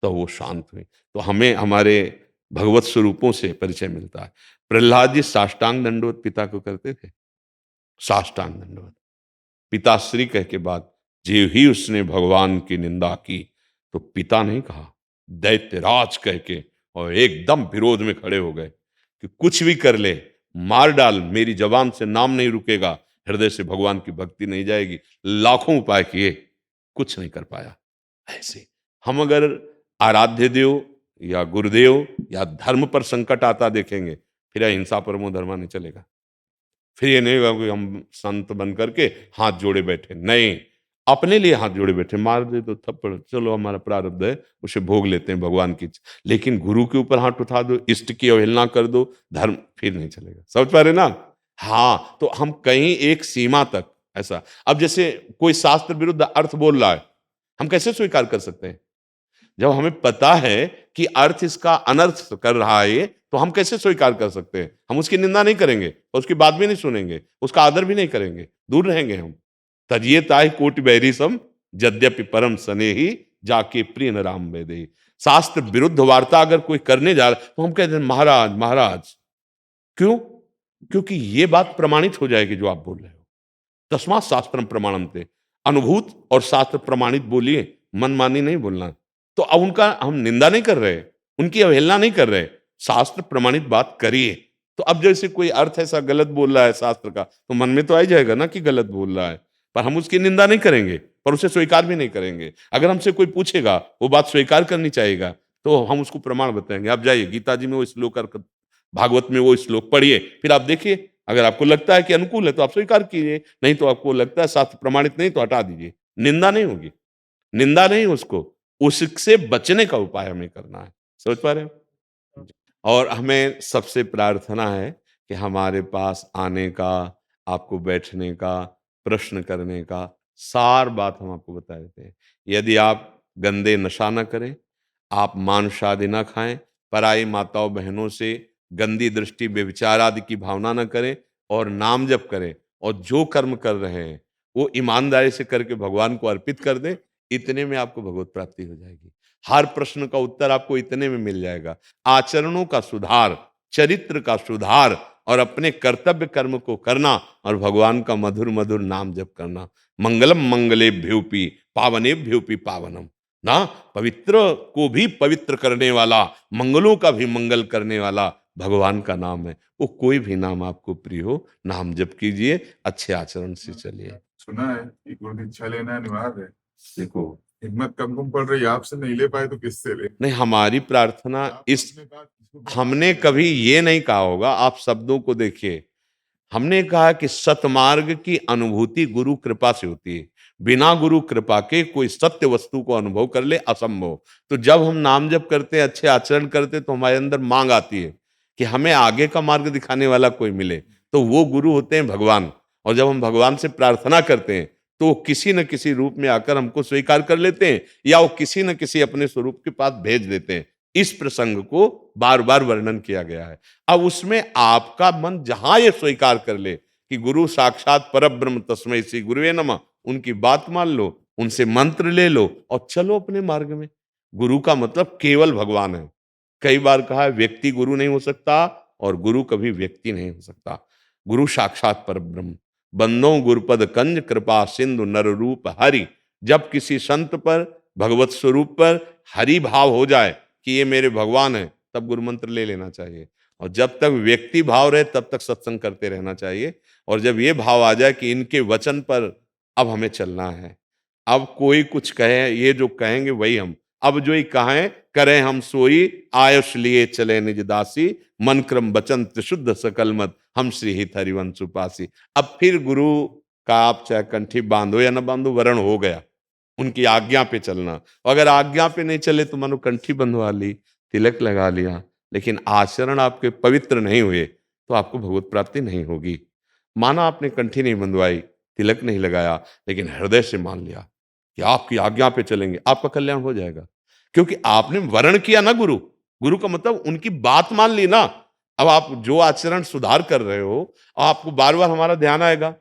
तो वो शांत हुई। तो हमें हमारे भगवत स्वरूपों से परिचय मिलता है। प्रहलाद जी साष्टांग दंडवत पिता को करते थे, साष्टांग दंडवत। पिताश्री कह के बाद जो ही उसने भगवान की निंदा की तो पिता नहीं कहा, दैत्यराज कह के, और एकदम विरोध में खड़े हो गए कि कुछ भी कर ले, मार डाल, मेरी जबान से नाम नहीं रुकेगा, हृदय से भगवान की भक्ति नहीं जाएगी। लाखों उपाय किए, कुछ नहीं कर पाया। ऐसे हम अगर आराध्य देव या गुरुदेव या धर्म पर संकट आता देखेंगे, फिर हिंसा परमो धर्मा नहीं चलेगा। फिर ये नहीं होगा कि हम संत बन करके हाथ जोड़े बैठे, नहीं, अपने लिए हाथ जोड़े बैठे, मार दे तो थप्पड़, चलो हमारा प्रारब्ध है, उसे भोग लेते हैं भगवान की। लेकिन गुरु के ऊपर हाथ उठा दो, इष्ट की अवहेलना कर दो, धर्म फिर नहीं चलेगा। समझ पा रहे ना? हाँ, तो हम कहीं एक सीमा तक ऐसा, अब जैसे कोई शास्त्र विरुद्ध अर्थ बोल रहा है, हम कैसे स्वीकार कर सकते हैं? जब हमें पता है कि अर्थ इसका अनर्थ कर रहा है तो हम कैसे स्वीकार कर सकते हैं? हम उसकी निंदा नहीं करेंगे और उसकी बात भी नहीं सुनेंगे, उसका आदर भी नहीं करेंगे, दूर रहेंगे हम। तजिए ताहि कोटि बैरी सम, यद्यपि परम स्नेही, जाके प्रिय न राम वेदे। शास्त्र विरुद्ध वार्ता अगर कोई करने जा रहा है तो हम कहते हैं महाराज महाराज। क्यों? क्योंकि ये बात प्रमाणित हो जाएगी जो आप बोल रहे हो। तस्मात् शास्त्रम प्रमाणन्ते, अनुभूत और शास्त्र प्रमाणित बोलिए, मनमानी नहीं बोलना। तो अब उनका हम निंदा नहीं कर रहे, उनकी अवहेलना नहीं कर रहे, शास्त्र प्रमाणित बात करिए। तो अब जैसे कोई अर्थ ऐसा गलत बोल रहा है शास्त्र का, तो मन में तो आ ही जाएगा ना कि गलत बोल रहा है, पर हम उसकी निंदा नहीं करेंगे, पर उसे स्वीकार भी नहीं करेंगे। अगर हमसे कोई पूछेगा, वो बात स्वीकार करनी चाहिएगा, तो हम उसको प्रमाण बताएंगे। आप जाइए गीता जी में वो श्लोक, भागवत में वो श्लोक पढ़िए, फिर आप देखिए, अगर आपको लगता है कि अनुकूल है तो आप स्वीकार कीजिए, नहीं तो आपको लगता है शास्त्र प्रमाणित नहीं तो हटा दीजिए। निंदा नहीं होगी, निंदा नहीं, उसको उससे बचने का उपाय हमें करना है। समझ पा रहे हो? और हमें सबसे प्रार्थना है कि हमारे पास आने का, आपको बैठने का, प्रश्न करने का, सार बात हम आपको बता देते हैं। यदि आप गंदे नशा न करें, आप मांस आदि न खाएं, पराई माताओं बहनों से गंदी दृष्टि व्यभिचार आदि की भावना न करें, और नाम जप करें, और जो कर्म कर रहे हैं वो ईमानदारी से करके भगवान को अर्पित कर दें, इतने में आपको भगवत प्राप्ति हो जाएगी। हर प्रश्न का उत्तर आपको इतने में मिल जाएगा। आचरणों का सुधार, चरित्र का सुधार, और अपने कर्तव्य कर्म को करना, और भगवान का मधुर मधुर नाम जप करना। मंगलम मंगलेभ्योपि पावनेभ्योपि पावनम, ना, पवित्र को भी पवित्र करने वाला, मंगलों का भी मंगल करने वाला भगवान का नाम है। वो कोई भी नाम आपको प्रिय हो, नाम जप कीजिए, अच्छे आचरण से चलिए। सुना है कि गुरु दीक्षा लेना अनिवार्य है। देखो, हिम्मत कम पड़ रही है, आपसे नहीं ले पाए तो किससे ले? नहीं, हमारी प्रार्थना इस, आपने कहा किसको- हमने कभी ये नहीं कहा होगा, आप शब्दों को देखिए। हमने कहा कि सतमार्ग की अनुभूति गुरु कृपा से होती है। बिना गुरु कृपा के कोई सत्य वस्तु को अनुभव कर ले, असंभव। तो जब हम नाम जप करते हैं, अच्छे आचरण करते हैं, तो हमारे अंदर मांग आती है कि हमें आगे का मार्ग दिखाने वाला कोई मिले, तो वो गुरु होते हैं भगवान। और जब हम भगवान से प्रार्थना करते हैं तो वो किसी न किसी रूप में आकर हमको स्वीकार कर लेते हैं, या वो किसी न किसी अपने स्वरूप के पास भेज देते हैं। इस प्रसंग को बार बार वर्णन किया गया है। अब उसमें आपका मन जहां ये स्वीकार कर ले कि गुरु साक्षात परब्रह्म तस्मै श्री गुरुवे नमः, उनकी बात मान लो, उनसे मंत्र ले लो और चलो अपने मार्ग में। गुरु का मतलब केवल भगवान है। कई बार कहा है, व्यक्ति गुरु नहीं हो सकता और गुरु कभी व्यक्ति नहीं हो सकता। गुरु साक्षात परब्रह्म। बंदों गुरुपद कंज कृपा सिंधु नर रूप हरि। जब किसी संत पर, भगवत स्वरूप पर हरि भाव हो जाए कि ये मेरे भगवान है, तब गुरु मंत्र ले लेना चाहिए। और जब तक व्यक्ति भाव रहे तब तक सत्संग करते रहना चाहिए। और जब ये भाव आ जाए कि इनके वचन पर अब हमें चलना है, अब कोई कुछ कहे, ये जो कहेंगे वही हम, अब जो ही कहें करें हम सोई, आयुष लिए चले निज दासी, मन क्रम वचन त्रिशुद्ध सकल मत, हम श्री हित हरिवंश उपासी। अब फिर गुरु का आप चाहे कंठी बांधो या न बांधो, वरण हो गया, उनकी आज्ञा पे चलना। अगर आज्ञा पे नहीं चले तो मानो कंठी बंधवा ली, तिलक लगा लिया, लेकिन आचरण आपके पवित्र नहीं हुए तो आपको भगवत प्राप्ति नहीं होगी। माना आपने कंठी नहीं बंधवाई, तिलक नहीं लगाया, लेकिन हृदय से मान लिया कि आपकी आज्ञा पे चलेंगे, आपका कल्याण हो जाएगा, क्योंकि आपने वर्ण किया ना गुरु। गुरु का मतलब उनकी बात मान ली ना। अब आप जो आचरण सुधार कर रहे हो, आपको बार बार हमारा ध्यान आएगा,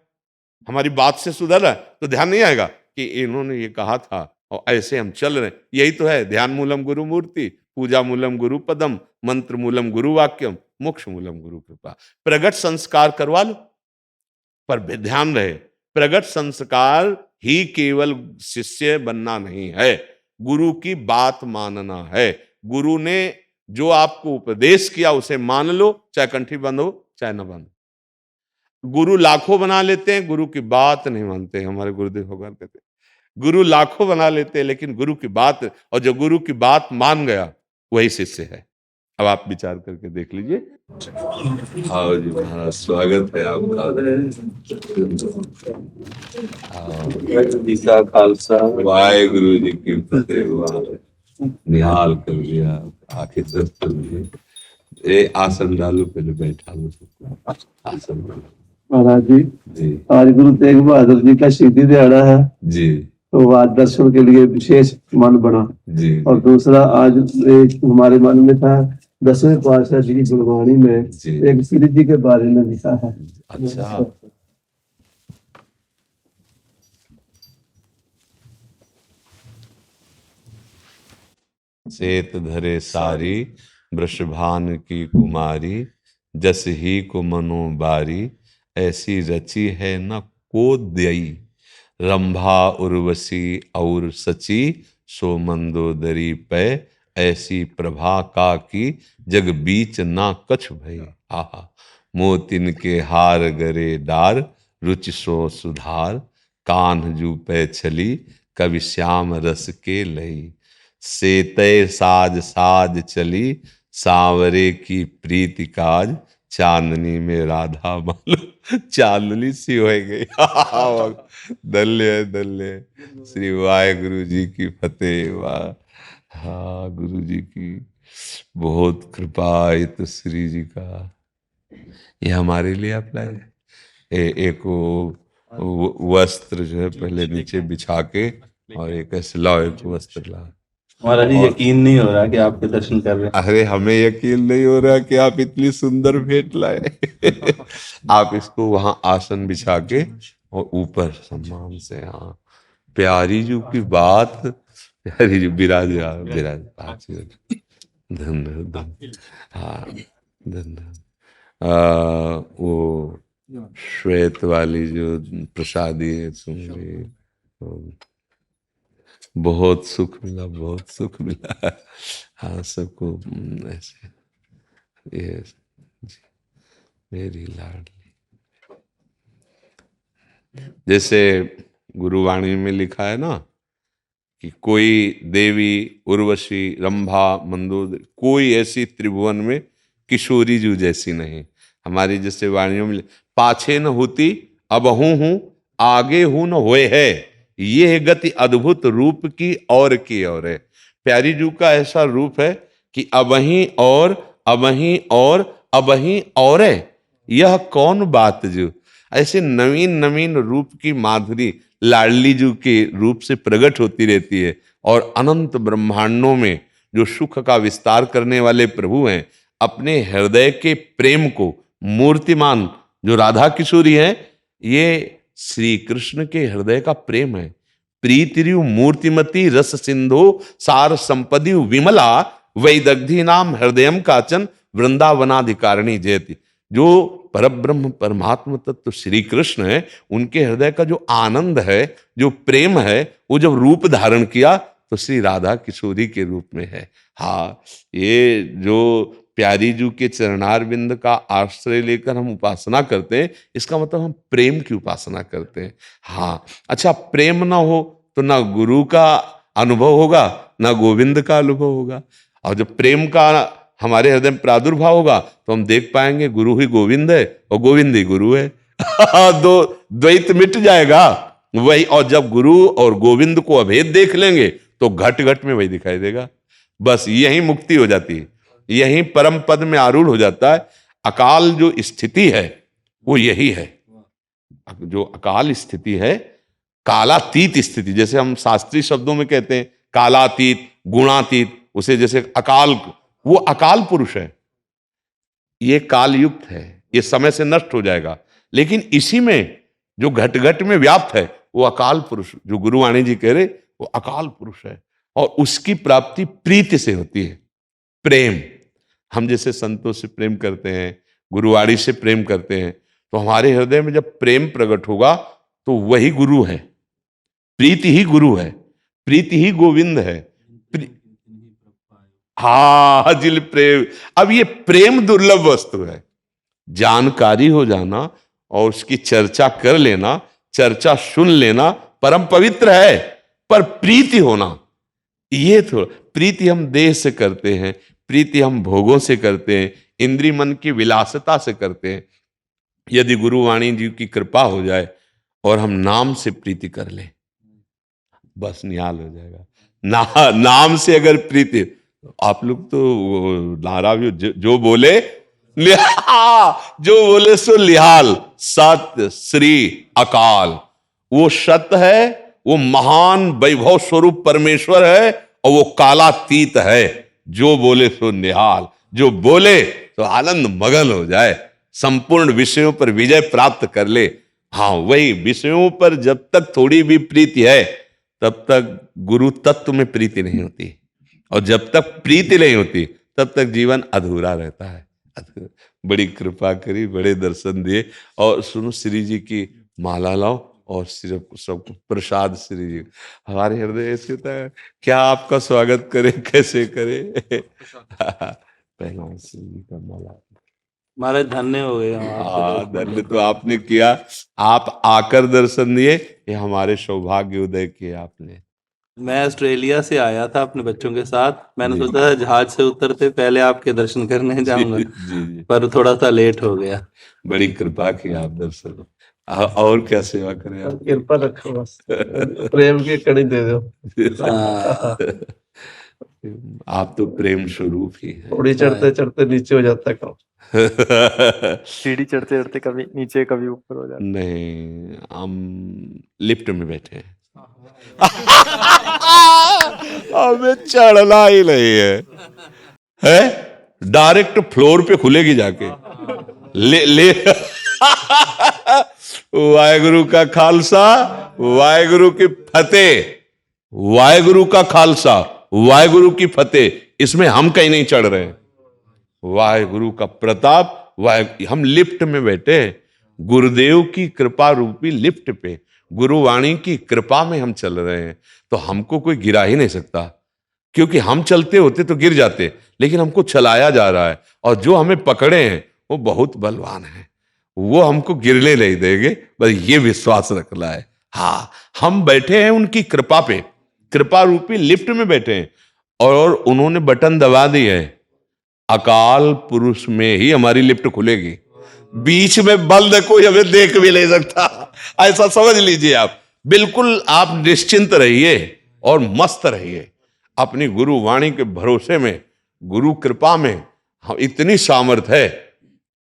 हमारी बात से सुधर है तो ध्यान नहीं आएगा कि इन्होंने ये कहा था और ऐसे हम चल रहे हैं। यही तो है ध्यान मूलम गुरु मूर्ति, पूजा मूलम गुरु पदम, मंत्र मूलम गुरु वाक्यम, मोक्ष मूलम गुरु कृपा। प्रगट संस्कार करवा लो, पर ध्यान रहे प्रगट संस्कार ही केवल शिष्य बनना नहीं है, गुरु की बात मानना है। गुरु ने जो आपको उपदेश किया उसे मान लो, चाहे कंठी बंद हो चाहे न बंद। गुरु लाखों बना लेते हैं, गुरु की बात नहीं मानते। हमारे गुरुदेव भगवान कहते हैं गुरु लाखों बना लेते हैं लेकिन गुरु की बात, और जो गुरु की बात मान गया वही शिष्य है। अब आप विचार करके देख लीजिए। आओ जी महाराज, स्वागत है आपका। जी का खालसा, वाहेगुरु जी की फतेह। निहाल कर लिया, आखिर दस कर लिए। ए आसन डालो, पहले बैठा लो सबको, आसन डालो महाराज जी। जी आज गुरु तेग बहादुर जी का शहीदी दिहाड़ा है, जी तो आज दर्शन के लिए विशेष मन बना। जी और दूसरा आज एक हमारे मन में था, 10वें पातशाह जी की गुरबाणी में जी। एक श्री जी के बारे में लिखा है। अच्छा, सेत धरे सारी वृषभान की कुमारी, जस ही को मनो बारी, ऐसी रची है न को दई, रंभा उर्वशी और सची, सो मंदोदरी पै, ऐसी प्रभा का की, जग बीच ना कछ भई। आहा, मोतिन के हार गरे डार, रुचि सो सुधार, कान्ह जू पे छली, कवि श्याम रस के लई, सेतय साज साज चली, सांवरे की प्रीति काज, चांदनी में राधा मालूम चांदनी सी हो गई। धन्य धन्य, श्री वाहेगुरु जी की फतेह। वाह, हाँ गुरु जी की बहुत कृपा। ये तो श्री जी का, ये हमारे लिए अप्लाई है। एक वो वस्त्र जो है पहले नीचे बिछा के, और एक ऐसे लाओ, एक वस्त्र लाओ। महाराज जी यकीन नहीं हो रहा कि आपके दर्शन कर रहे हैं। अरे हमें यकीन नहीं हो रहा कि आप इतनी सुंदर भेंट लाए। आप इसको वहां आसन बिछा के और ऊपर सम्मान से, हाँ प्यारी जी की बात, प्यारी जी विराज विराज, धन्य हाँ धन्य। वो श्वेत वाली जो प्रसादी है सुन ली, बहुत सुख मिला, बहुत सुख मिला। हाँ सबको ऐसे, ये जी, मेरी लाडली। जैसे गुरुवाणी में लिखा है ना कि कोई देवी उर्वशी रंभा मंदोदरी, कोई ऐसी त्रिभुवन में किशोरी जू जैसी नहीं। हमारी जैसे वाणियों में पाछे न होती अबहू हूं, आगे हूं न होए है, ये है गति अद्भुत रूप की और है। प्यारी जू का ऐसा रूप है कि अबहीं और अबहीं और अबहीं और है, यह कौन बात जो। ऐसे नवीन नवीन रूप की माधुरी लाडली जू के रूप से प्रकट होती रहती है। और अनंत ब्रह्मांडों में जो सुख का विस्तार करने वाले प्रभु हैं, अपने हृदय के प्रेम को मूर्तिमान जो राधा किशोरी है, ये श्री कृष्ण के हृदय का प्रेम है। प्रीतिरु मूर्तिमती रस सिंधु, सार संपदि विमला, वैदग्धि नाम हृदयम काचन, वृंदावनाधिकारिणी जयति। जो परब्रह्म परमात्म तत्व श्री कृष्ण है, उनके हृदय का जो आनंद है, जो प्रेम है, वो जब रूप धारण किया तो श्री राधा किशोरी के रूप में है। हाँ, ये जो प्यारी जू के चरणार बिंद का आश्रय लेकर हम उपासना करते हैं, इसका मतलब हम प्रेम की उपासना करते हैं। हाँ, अच्छा प्रेम ना हो तो ना गुरु का अनुभव होगा, ना गोविंद का अनुभव होगा। और जब प्रेम का हमारे हृदय में प्रादुर्भाव होगा तो हम देख पाएंगे गुरु ही गोविंद है और गोविंद ही गुरु है। दो द्वैत मिट जाएगा वही। और जब गुरु और गोविंद को अभेद देख लेंगे तो घट घट में वही दिखाई देगा। बस यही मुक्ति हो जाती है, यही परम पद में आरूढ़ हो जाता है। अकाल जो स्थिति है वो यही है। जो अकाल स्थिति है, कालातीत स्थिति, जैसे हम शास्त्रीय शब्दों में कहते हैं कालातीत, गुणातीत, उसे जैसे अकाल, वो अकाल पुरुष है। ये काल युक्त है, ये समय से नष्ट हो जाएगा। लेकिन इसी में जो घट घट में व्याप्त है वो अकाल पुरुष, जो गुरुवाणी जी कह रहे वो अकाल पुरुष है। और उसकी प्राप्ति प्रीति से होती है, प्रेम। हम जैसे संतों से प्रेम करते हैं, गुरुवाणी से प्रेम करते हैं, तो हमारे हृदय में जब प्रेम प्रकट होगा तो वही गुरु है। प्रीति ही गुरु है, प्रीति ही गोविंद है। हाँ, जिल प्रेम। अब ये प्रेम दुर्लभ वस्तु है। जानकारी हो जाना और उसकी चर्चा कर लेना, चर्चा सुन लेना परम पवित्र है। पर प्रीति होना, ये थोड़ा, प्रीति हम देह से करते हैं, प्रीति हम भोगों से करते हैं, इंद्रिय मन की विलासिता से करते हैं। यदि गुरुवाणी जी की कृपा हो जाए और हम नाम से प्रीति कर लें, बस निहाल हो जाएगा। नाम से अगर प्रीति, आप लोग तो नारा भी जो बोले जो बोले सो लिहाल, सत्य श्री अकाल। वो सत्य है, वो महान वैभव स्वरूप परमेश्वर है, और वो कालातीत है। जो बोले सो निहाल, जो बोले तो आनंद मगन हो जाए, संपूर्ण विषयों पर विजय प्राप्त कर ले। हाँ, वही विषयों पर जब तक थोड़ी भी प्रीति है तब तक गुरु तत्व में प्रीति नहीं होती, और जब तक प्रीति नहीं होती तब तक जीवन अधूरा रहता है। बड़ी कृपा करी, बड़े दर्शन दिए। और सुनो, श्री जी की माला लाओ और सिर्फ सबको प्रसाद श्री जी। हमारे हृदय ऐसे होता है, क्या आपका स्वागत करे, कैसे करे। पहला श्री जी का माला। महाराज धन्य हो गए हम हाँ, धन्य तो आपने किया। आप आकर दर्शन दिए, ये हमारे सौभाग्य उदय किए आपने। मैं ऑस्ट्रेलिया से आया था अपने बच्चों के साथ। मैंने सोचा था जहाज से उतरते पहले आपके दर्शन करने जाऊंगा, जी। पर थोड़ा सा लेट हो गया। बड़ी कृपा की आप दर्शन। और क्या सेवा करें आप? कृपा रखो, बस प्रेम की कड़ी दे दो। आप तो प्रेम स्वरूप ही है। थोड़ी चढ़ते चढ़ते नीचे हो जाता है काम। सीढ़ी चढ़ते चढ़ते कभी नीचे कभी ऊपर हो जाता। नहीं, हम लिफ्ट में बैठे हैं। हमें चढ़ना ही नहीं है, डायरेक्ट फ्लोर पे खुलेगी जाके। ले वाहेगुरु का खालसा, वाहेगुरु की फतेह, वाहेगुरु का खालसा, वाहेगुरु की फतेह। इसमें हम कहीं नहीं चढ़ रहे हैं। वाहेगुरु का प्रताप, हम लिफ्ट में बैठे हैं, गुरुदेव की कृपा रूपी लिफ्ट पे, गुरुवाणी की कृपा में हम चल रहे हैं। तो हमको कोई गिरा ही नहीं सकता, क्योंकि हम चलते होते तो गिर जाते, लेकिन हमको चलाया जा रहा है। और जो हमें पकड़े हैं वो बहुत बलवान है, वो हमको गिरने नहीं देंगे, बस ये विश्वास रखना है। हाँ, हम बैठे हैं उनकी कृपा पे, कृपा रूपी लिफ्ट में बैठे हैं, और उन्होंने बटन दबा दी है। अकाल पुरुष में ही हमारी लिफ्ट खुलेगी, बीच में बंद कोई हमें देख भी नहीं सकता, ऐसा समझ लीजिए आप। बिल्कुल आप निश्चिंत रहिए और मस्त रहिए अपनी गुरु वाणी के भरोसे में, गुरु कृपा में। हम इतनी सामर्थ्य है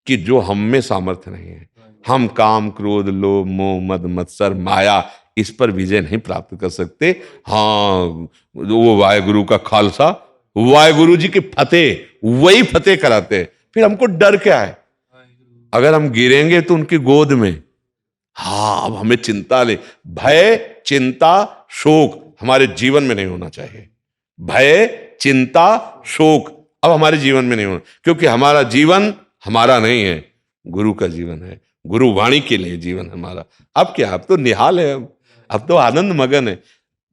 कि जो हम में सामर्थ्य नहीं है। हम काम, क्रोध, लोभ, मोह, मद, मत्सर, माया, इस पर विजय नहीं प्राप्त कर सकते। हाँ, वो वाहेगुरु का खालसा, वाहेगुरु जी की फतेह, वही फतेह कराते हैं। फिर हमको डर क्या है? अगर हम गिरेंगे तो उनकी गोद में। हाँ, अब हमें चिंता ले, भय, चिंता, शोक हमारे जीवन में नहीं होना चाहिए। भय, चिंता, शोक अब हमारे जीवन में नहीं होना, क्योंकि हमारा जीवन हमारा नहीं है, गुरु का जीवन है, गुरु वाणी के लिए जीवन हमारा। अब क्या, अब तो निहाल है, अब तो आनंद मगन है।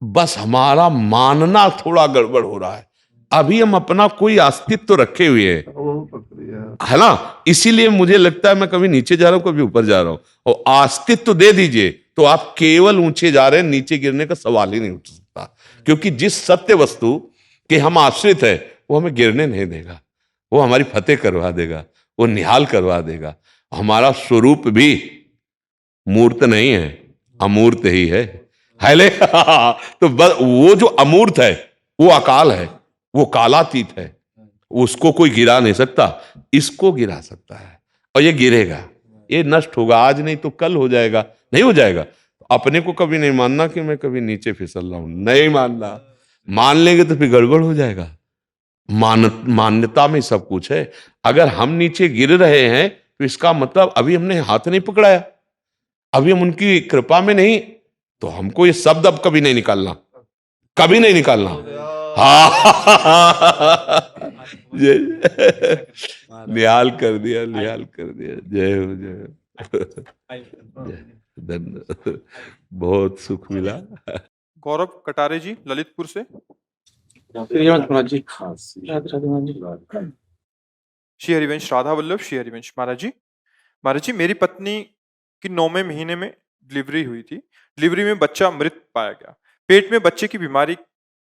बस हमारा मानना थोड़ा गड़बड़ हो रहा है। अभी हम अपना कोई अस्तित्व तो रखे हुए है ना, इसीलिए मुझे लगता है मैं कभी नीचे जा रहा हूं, कभी ऊपर जा रहा हूं। और अस्तित्व दे दीजिए तो आप केवल ऊंचे जा रहे हैं, नीचे गिरने का सवाल ही नहीं उठ सकता। क्योंकि जिस सत्य वस्तु के हम आश्रित है वो हमें गिरने नहीं देगा, वो हमारी फतेह करवा देगा, वो निहाल करवा देगा। हमारा स्वरूप भी मूर्त नहीं है, अमूर्त ही है ले तो वो जो अमूर्त है वो अकाल है, वो कालातीत है, उसको कोई गिरा नहीं सकता, इसको गिरा सकता है। और ये गिरेगा, ये नष्ट होगा, आज नहीं तो कल हो जाएगा, नहीं हो जाएगा। अपने को कभी नहीं मानना कि मैं कभी नीचे फिसल रहा हूं, नहीं मानना। मान लेंगे तो फिर गड़बड़ हो जाएगा। मान्यता में सब कुछ है। अगर हम नीचे गिर रहे हैं तो इसका मतलब अभी हमने हाथ नहीं पकड़ाया, अभी हम उनकी कृपा में नहीं, तो हमको ये शब्द अब कभी नहीं निकालना, कभी नहीं निकालना। निहाल कर दिया, निहाल कर दिया। जय हो, जय हो। धन्यवाद, बहुत सुख मिला। गौरव कटारे जी ललितपुर से। श्री हरिवंश राधा वल्लभ, श्री हरिवंश। महाराज जी मेरी पत्नी की 9वें महीने में डिलीवरी हुई थी। डिलीवरी में बच्चा मृत पाया गया। पेट में बच्चे की बीमारी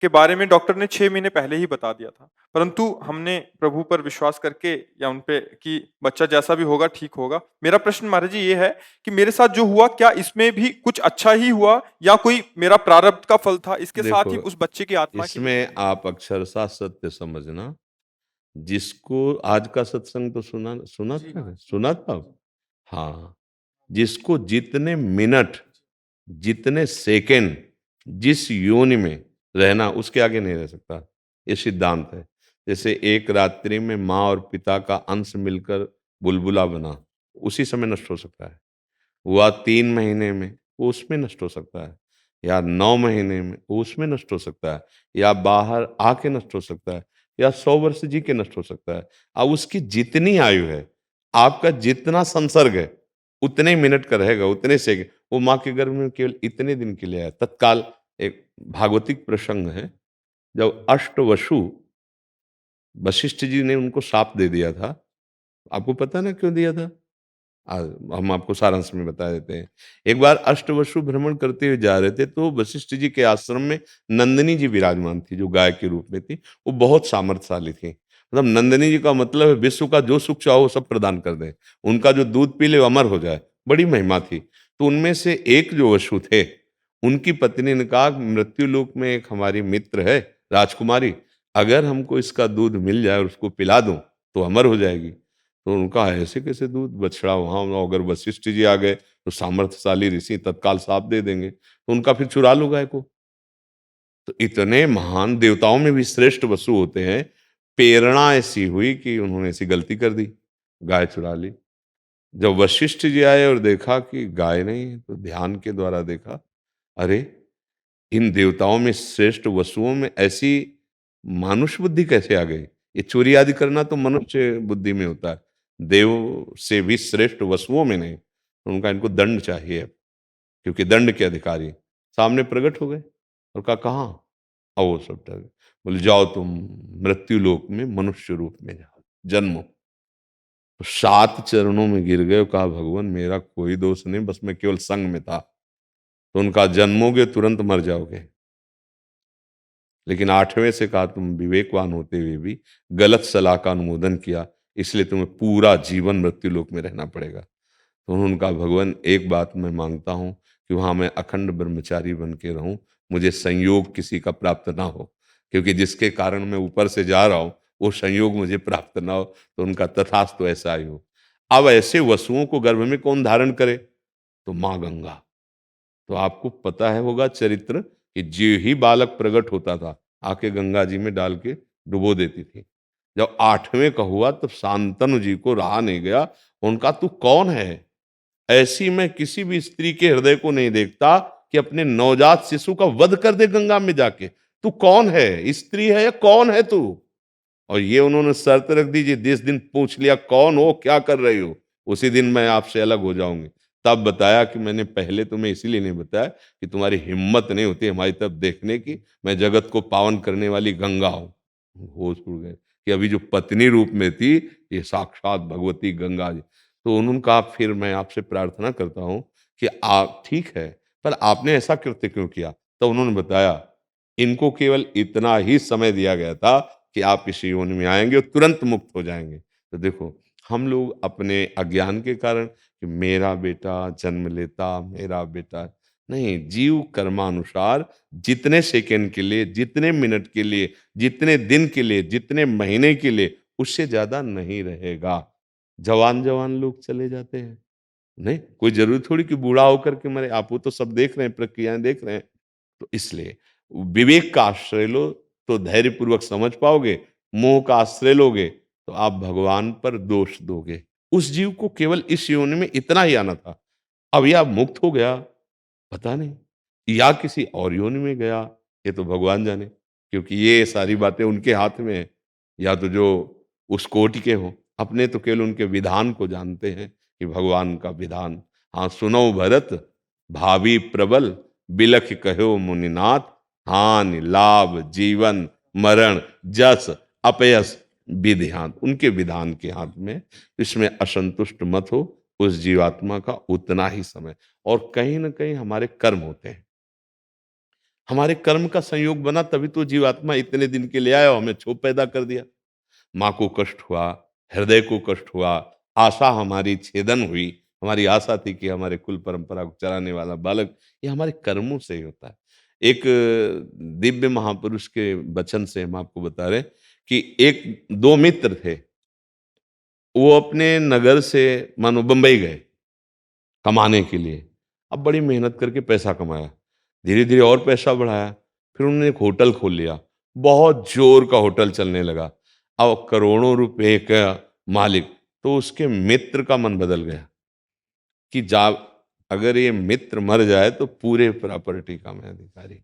के बारे में डॉक्टर ने 6 महीने पहले ही बता दिया था, परंतु हमने प्रभु पर विश्वास करके या उन पे कि बच्चा जैसा भी होगा ठीक होगा। मेरा प्रश्न महाराज जी ये है कि मेरे साथ जो हुआ, क्या इसमें भी कुछ अच्छा ही हुआ या कोई मेरा प्रारब्ध का फल था? इसके साथ ही देखो, उस बच्चे की आत्मा की इसमें आप अक्षरशः सत्य समझना। जिसको आज का सत्संग तो सुना था। हाँ, जिसको जितने मिनट, जितने सेकंड, जिस योनि में रहना, उसके आगे नहीं रह सकता, ये सिद्धांत है। जैसे एक रात्रि में माँ और पिता का अंश मिलकर बुलबुला बना, उसी समय नष्ट हो सकता है। हुआ 3 महीने में, वो उसमें नष्ट हो सकता है, या 9 महीने में वो उसमें नष्ट हो सकता है, या बाहर आके नष्ट हो सकता है, या 100 वर्ष जी के नष्ट हो सकता है। अब उसकी जितनी आयु है, आपका जितना संसर्ग है, उतने मिनट का रहेगा, उतने सेकंड। वो माँ के गर्भ में केवल इतने दिन के लिए आया। तत्काल एक भागवतिक प्रसंग है, जब अष्टवसु वशिष्ठ जी ने उनको शाप दे दिया था। आपको पता ना क्यों दिया था? हम आपको सारांश में बता देते हैं। एक बार अष्टवसु भ्रमण करते हुए जा रहे थे, तो वशिष्ठ जी के आश्रम में नंदिनी जी विराजमान थी, जो गाय के रूप में थी। वो बहुत सामर्थ्यशाली थी। मतलब नंदिनी जी का मतलब है विश्व का जो सुख चाहो वो सब प्रदान कर दें, उनका जो दूध पी ले वो अमर हो जाए, बड़ी महिमा थी। तो उनमें से एक जो वसु थे, उनकी पत्नी ने कहा, मृत्यु लोक में एक हमारी मित्र है राजकुमारी, अगर हमको इसका दूध मिल जाए और उसको पिला दूं तो अमर हो जाएगी। तो उनका ऐसे कैसे दूध, बछड़ा वहां, अगर वशिष्ठ जी आ गए तो सामर्थ्यशाली ऋषि तत्काल साप दे देंगे, तो उनका फिर चुरा लो गाय को। तो इतने महान देवताओं में भी श्रेष्ठ वसु होते हैं। प्रेरणा ऐसी हुई कि उन्होंने ऐसी गलती कर दी, गाय चुरा ली। जब वशिष्ठ जी आए और देखा कि गाय नहीं है, तो ध्यान के द्वारा देखा, अरे इन देवताओं में श्रेष्ठ वसुओं में ऐसी मानुष बुद्धि कैसे आ गई? ये चोरी आदि करना तो मनुष्य बुद्धि में होता है, देव से भी श्रेष्ठ वसुओं में नहीं। तो उनका इनको दंड चाहिए, क्योंकि दंड के अधिकारी सामने प्रकट हो गए और कहा कहाँ? और वो सब डर गए। बोले जाओ तुम मृत्यु लोक में मनुष्य रूप में जाओ, जन्मो। तो 7 चरणों में गिर गए और कहा, भगवान मेरा कोई दोष नहीं, बस मैं केवल संग में था। तो उनका जन्मोगे तुरंत मर जाओगे। लेकिन 8वें से कहा, तुम विवेकवान होते हुए भी गलत सलाह का अनुमोदन किया, इसलिए तुम्हें पूरा जीवन मृत्यु लोक में रहना पड़ेगा। तो उन्होंने कहा, भगवान एक बात मैं मांगता हूं कि वहां मैं अखंड ब्रह्मचारी बन के रहूं, मुझे संयोग किसी का प्राप्त ना हो, क्योंकि जिसके कारण मैं ऊपर से जा रहा हूं वो संयोग मुझे प्राप्त ना हो। तो उनका तथास्तु ऐसा ही हो। अब ऐसे वसुओं को गर्भ में कौन धारण करे? तो माँ गंगा। तो आपको पता है होगा चरित्र कि जो ही बालक प्रकट होता था, आके गंगा जी में डाल के डुबो देती थी। जब 8वें का हुआ तब शांतनु जी को रहा नहीं गया। उनका तू कौन है? ऐसी मैं किसी भी स्त्री के हृदय को नहीं देखता कि अपने नवजात शिशु का वध कर दे गंगा में जाके। तू कौन है? स्त्री है या कौन है तू? और ये उन्होंने शर्त रख दी, जिस दिन पूछ लिया कौन हो, क्या कर रही हो, उसी दिन मैं आपसे अलग हो जाऊंगी। तब बताया कि मैंने पहले तुम्हें इसीलिए नहीं बताया कि तुम्हारी हिम्मत नहीं होती हमारी तरफ देखने की, मैं जगत को पावन करने वाली गंगा हूं। होश उड़ गए कि अभी जो पत्नी रूप में थी ये साक्षात भगवती गंगा जी। तो उन्होंने कहा, फिर मैं आपसे प्रार्थना करता हूं कि आप ठीक है, पर आपने ऐसा कृत्य क्यों किया? तो उन्होंने बताया, इनको केवल इतना ही समय दिया गया था कि आप इस योनि में आएंगे और तुरंत मुक्त हो जाएंगे। तो देखो, हम लोग अपने अज्ञान के कारण कि मेरा बेटा जन्म लेता, मेरा बेटा नहीं, जीव कर्मानुसार जितने सेकंड के लिए, जितने मिनट के लिए, जितने दिन के लिए, जितने महीने के लिए, उससे ज्यादा नहीं रहेगा। जवान जवान लोग चले जाते हैं, नहीं कोई जरूरी थोड़ी कि बूढ़ा होकर के मरे। आप वो तो सब देख रहे हैं, प्रक्रियाएं देख रहे हैं। तो इसलिए विवेक का आश्रय लो तो धैर्य पूर्वक समझ पाओगे, मोह का आश्रय लोगे तो आप भगवान पर दोष दोगे। उस जीव को केवल इस योनि में इतना ही आना था। अब यह मुक्त हो गया, पता नहीं, या किसी और योनि में गया, ये तो भगवान जाने, क्योंकि ये सारी बातें उनके हाथ में है। या तो जो उस कोटि के हो, अपने तो केवल उनके विधान को जानते हैं कि भगवान का विधान। हाँ सुनो भरत, भावी प्रबल, बिलख कहो मुनिनाथ, हानि लाभ जीवन मरण जस अपयस विधिहान, उनके विधान के हाथ में। इसमें असंतुष्ट मत हो, उस जीवात्मा का उतना ही समय। और कहीं ना कहीं हमारे कर्म होते हैं, हमारे कर्म का संयोग बना, तभी तो जीवात्मा इतने दिन के लिए आया और हमें क्षोभ पैदा कर दिया। माँ को कष्ट हुआ, हृदय को कष्ट हुआ, आशा हमारी छेदन हुई। हमारी आशा थी कि हमारे कुल परंपरा को चलाने वाला बालक, ये हमारे कर्मों से ही होता है। एक दिव्य महापुरुष के वचन से हम आपको बता रहे हैं कि एक दो मित्र थे, वो अपने नगर से मानो बंबई गए कमाने के लिए। अब बड़ी मेहनत करके पैसा कमाया, धीरे धीरे और पैसा बढ़ाया, फिर उन्होंने एक होटल खोल लिया, बहुत जोर का होटल चलने लगा। अब करोड़ों रुपए का मालिक। तो उसके मित्र का मन बदल गया कि जा अगर ये मित्र मर जाए तो पूरे प्रॉपर्टी का मैं अधिकारी।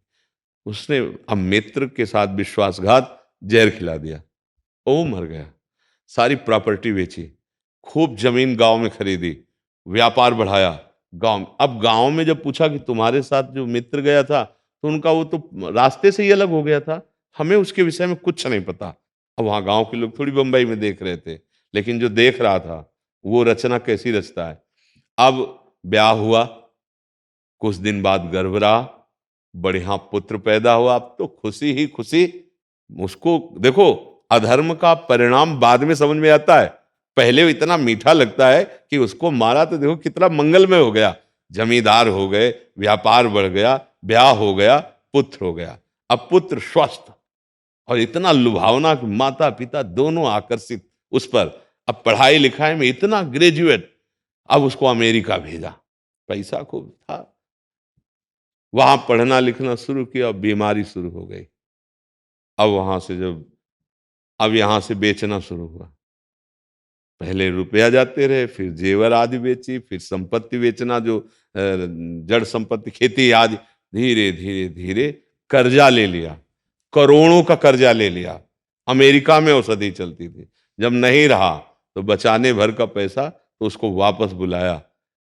उसने अब मित्र के साथ विश्वासघात, जहर खिला दिया, वो मर गया। सारी प्रॉपर्टी बेची, खूब जमीन गांव में खरीदी, व्यापार बढ़ाया। अब गांव में जब पूछा कि तुम्हारे साथ जो मित्र गया था, तो उनका वो तो रास्ते से ही अलग हो गया था, हमें उसके विषय में कुछ नहीं पता। अब वहां गांव के लोग थोड़ी बंबई में देख रहे थे, लेकिन जो देख रहा था वो रचना कैसी रचता है। अब ब्याह हुआ, कुछ दिन बाद गर्भ रहा, बढ़िया पुत्र पैदा हुआ। अब तो खुशी ही खुशी। उसको देखो, अधर्म का परिणाम बाद में समझ में आता है, पहले इतना मीठा लगता है कि उसको मारा तो देखो कितना मंगलमय हो गया। जमींदार हो गए, व्यापार बढ़ गया, ब्याह हो गया, पुत्र हो गया। अब पुत्र स्वस्थ और इतना लुभावना कि माता पिता दोनों आकर्षित उस पर। अब पढ़ाई लिखाई में इतना ग्रेजुएट, अब उसको अमेरिका भेजा, पैसा खूब था, वहां पढ़ना लिखना शुरू किया, बीमारी शुरू हो गई। अब वहां से अब यहां से बेचना शुरू हुआ। पहले रुपया जाते रहे, फिर जेवर आदि बेची, फिर संपत्ति बेचना, जो जड़ संपत्ति खेती आदि। धीरे धीरे धीरे कर्जा ले लिया, करोड़ों का कर्जा ले लिया। अमेरिका में औषधि चलती थी, जब नहीं रहा तो बचाने भर का पैसा तो उसको वापस बुलाया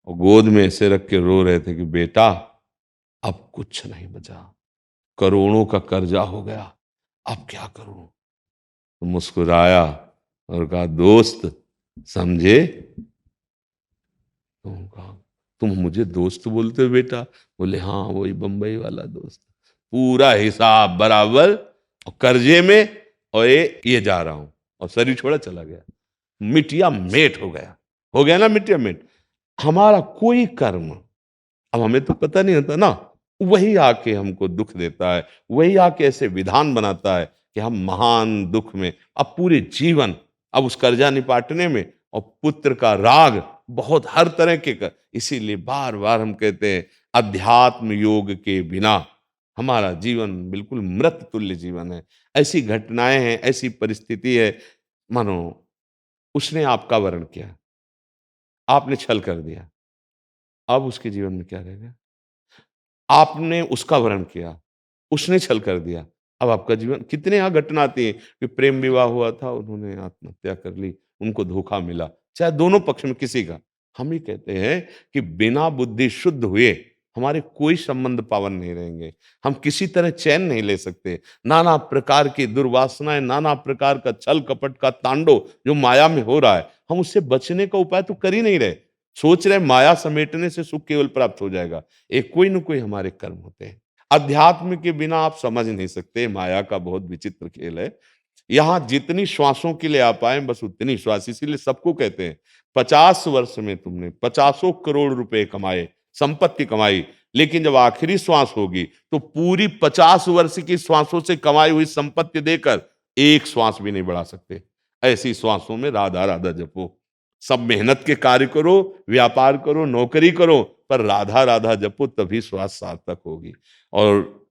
और गोद में ऐसे रख के रो रहे थे कि बेटा अब कुछ नहीं बचा, करोड़ों का कर्जा हो गया, अब क्या करूं। तो मुस्कुराया और कहा दोस्त समझे। तो कहा तुम मुझे दोस्त बोलते हो बेटा? बोले हाँ वही बंबई वाला दोस्त, पूरा हिसाब बराबर और कर्जे में, और ये जा रहा हूं। और शरीर छोड़ा चला गया, मिटिया मेट हो गया ना, मिटिया मेट। हमारा कोई कर्म, अब हमें तो पता नहीं होता ना, वही आके हमको दुख देता है, वही आके ऐसे विधान बनाता है कि हम महान दुख में अब पूरे जीवन, अब उस कर्जा निपाटने में, और पुत्र का राग बहुत हर तरह के इसीलिए बार बार हम कहते हैं अध्यात्म योग के बिना हमारा जीवन बिल्कुल मृत तुल्य जीवन है। ऐसी घटनाएं हैं, ऐसी परिस्थिति है, मानो उसने आपका वर्ण किया, आपने छल कर दिया, अब उसके जीवन में क्या रहेगा? आपने उसका वर्ण किया, उसने छल कर दिया, अब आपका जीवन। कितने यहाँ घटना आती है कि प्रेम विवाह हुआ था, उन्होंने आत्महत्या कर ली, उनको धोखा मिला, चाहे दोनों पक्ष में किसी का। हम ही कहते हैं कि बिना बुद्धि शुद्ध हुए हमारे कोई संबंध पावन नहीं रहेंगे, हम किसी तरह चैन नहीं ले सकते। नाना प्रकार की दुर्वासनाएं, नाना प्रकार का छल कपट का तांडव जो माया में हो रहा है, हम उससे बचने का उपाय तो कर ही नहीं रहे। सोच रहे माया समेटने से सुख केवल प्राप्त हो जाएगा। एक कोई न कोई हमारे कर्म होते हैं। अध्यात्म के बिना आप समझ नहीं सकते, माया का बहुत विचित्र खेल है। यहाँ जितनी श्वासों के लिए आप आए बस उतनी श्वास, इसीलिए सबको कहते हैं 50 वर्ष में तुमने 50 करोड़ रुपए कमाए, संपत्ति कमाई, लेकिन जब आखिरी श्वास होगी तो पूरी 50 वर्ष की श्वासों से कमाई हुई संपत्ति देकर एक श्वास भी नहीं बढ़ा सकते। ऐसी श्वासों में राधा राधा जपो। सब मेहनत के कार्य करो, व्यापार करो, नौकरी करो, पर राधा राधा जपो, तभी श्वास सार्थक होगी। और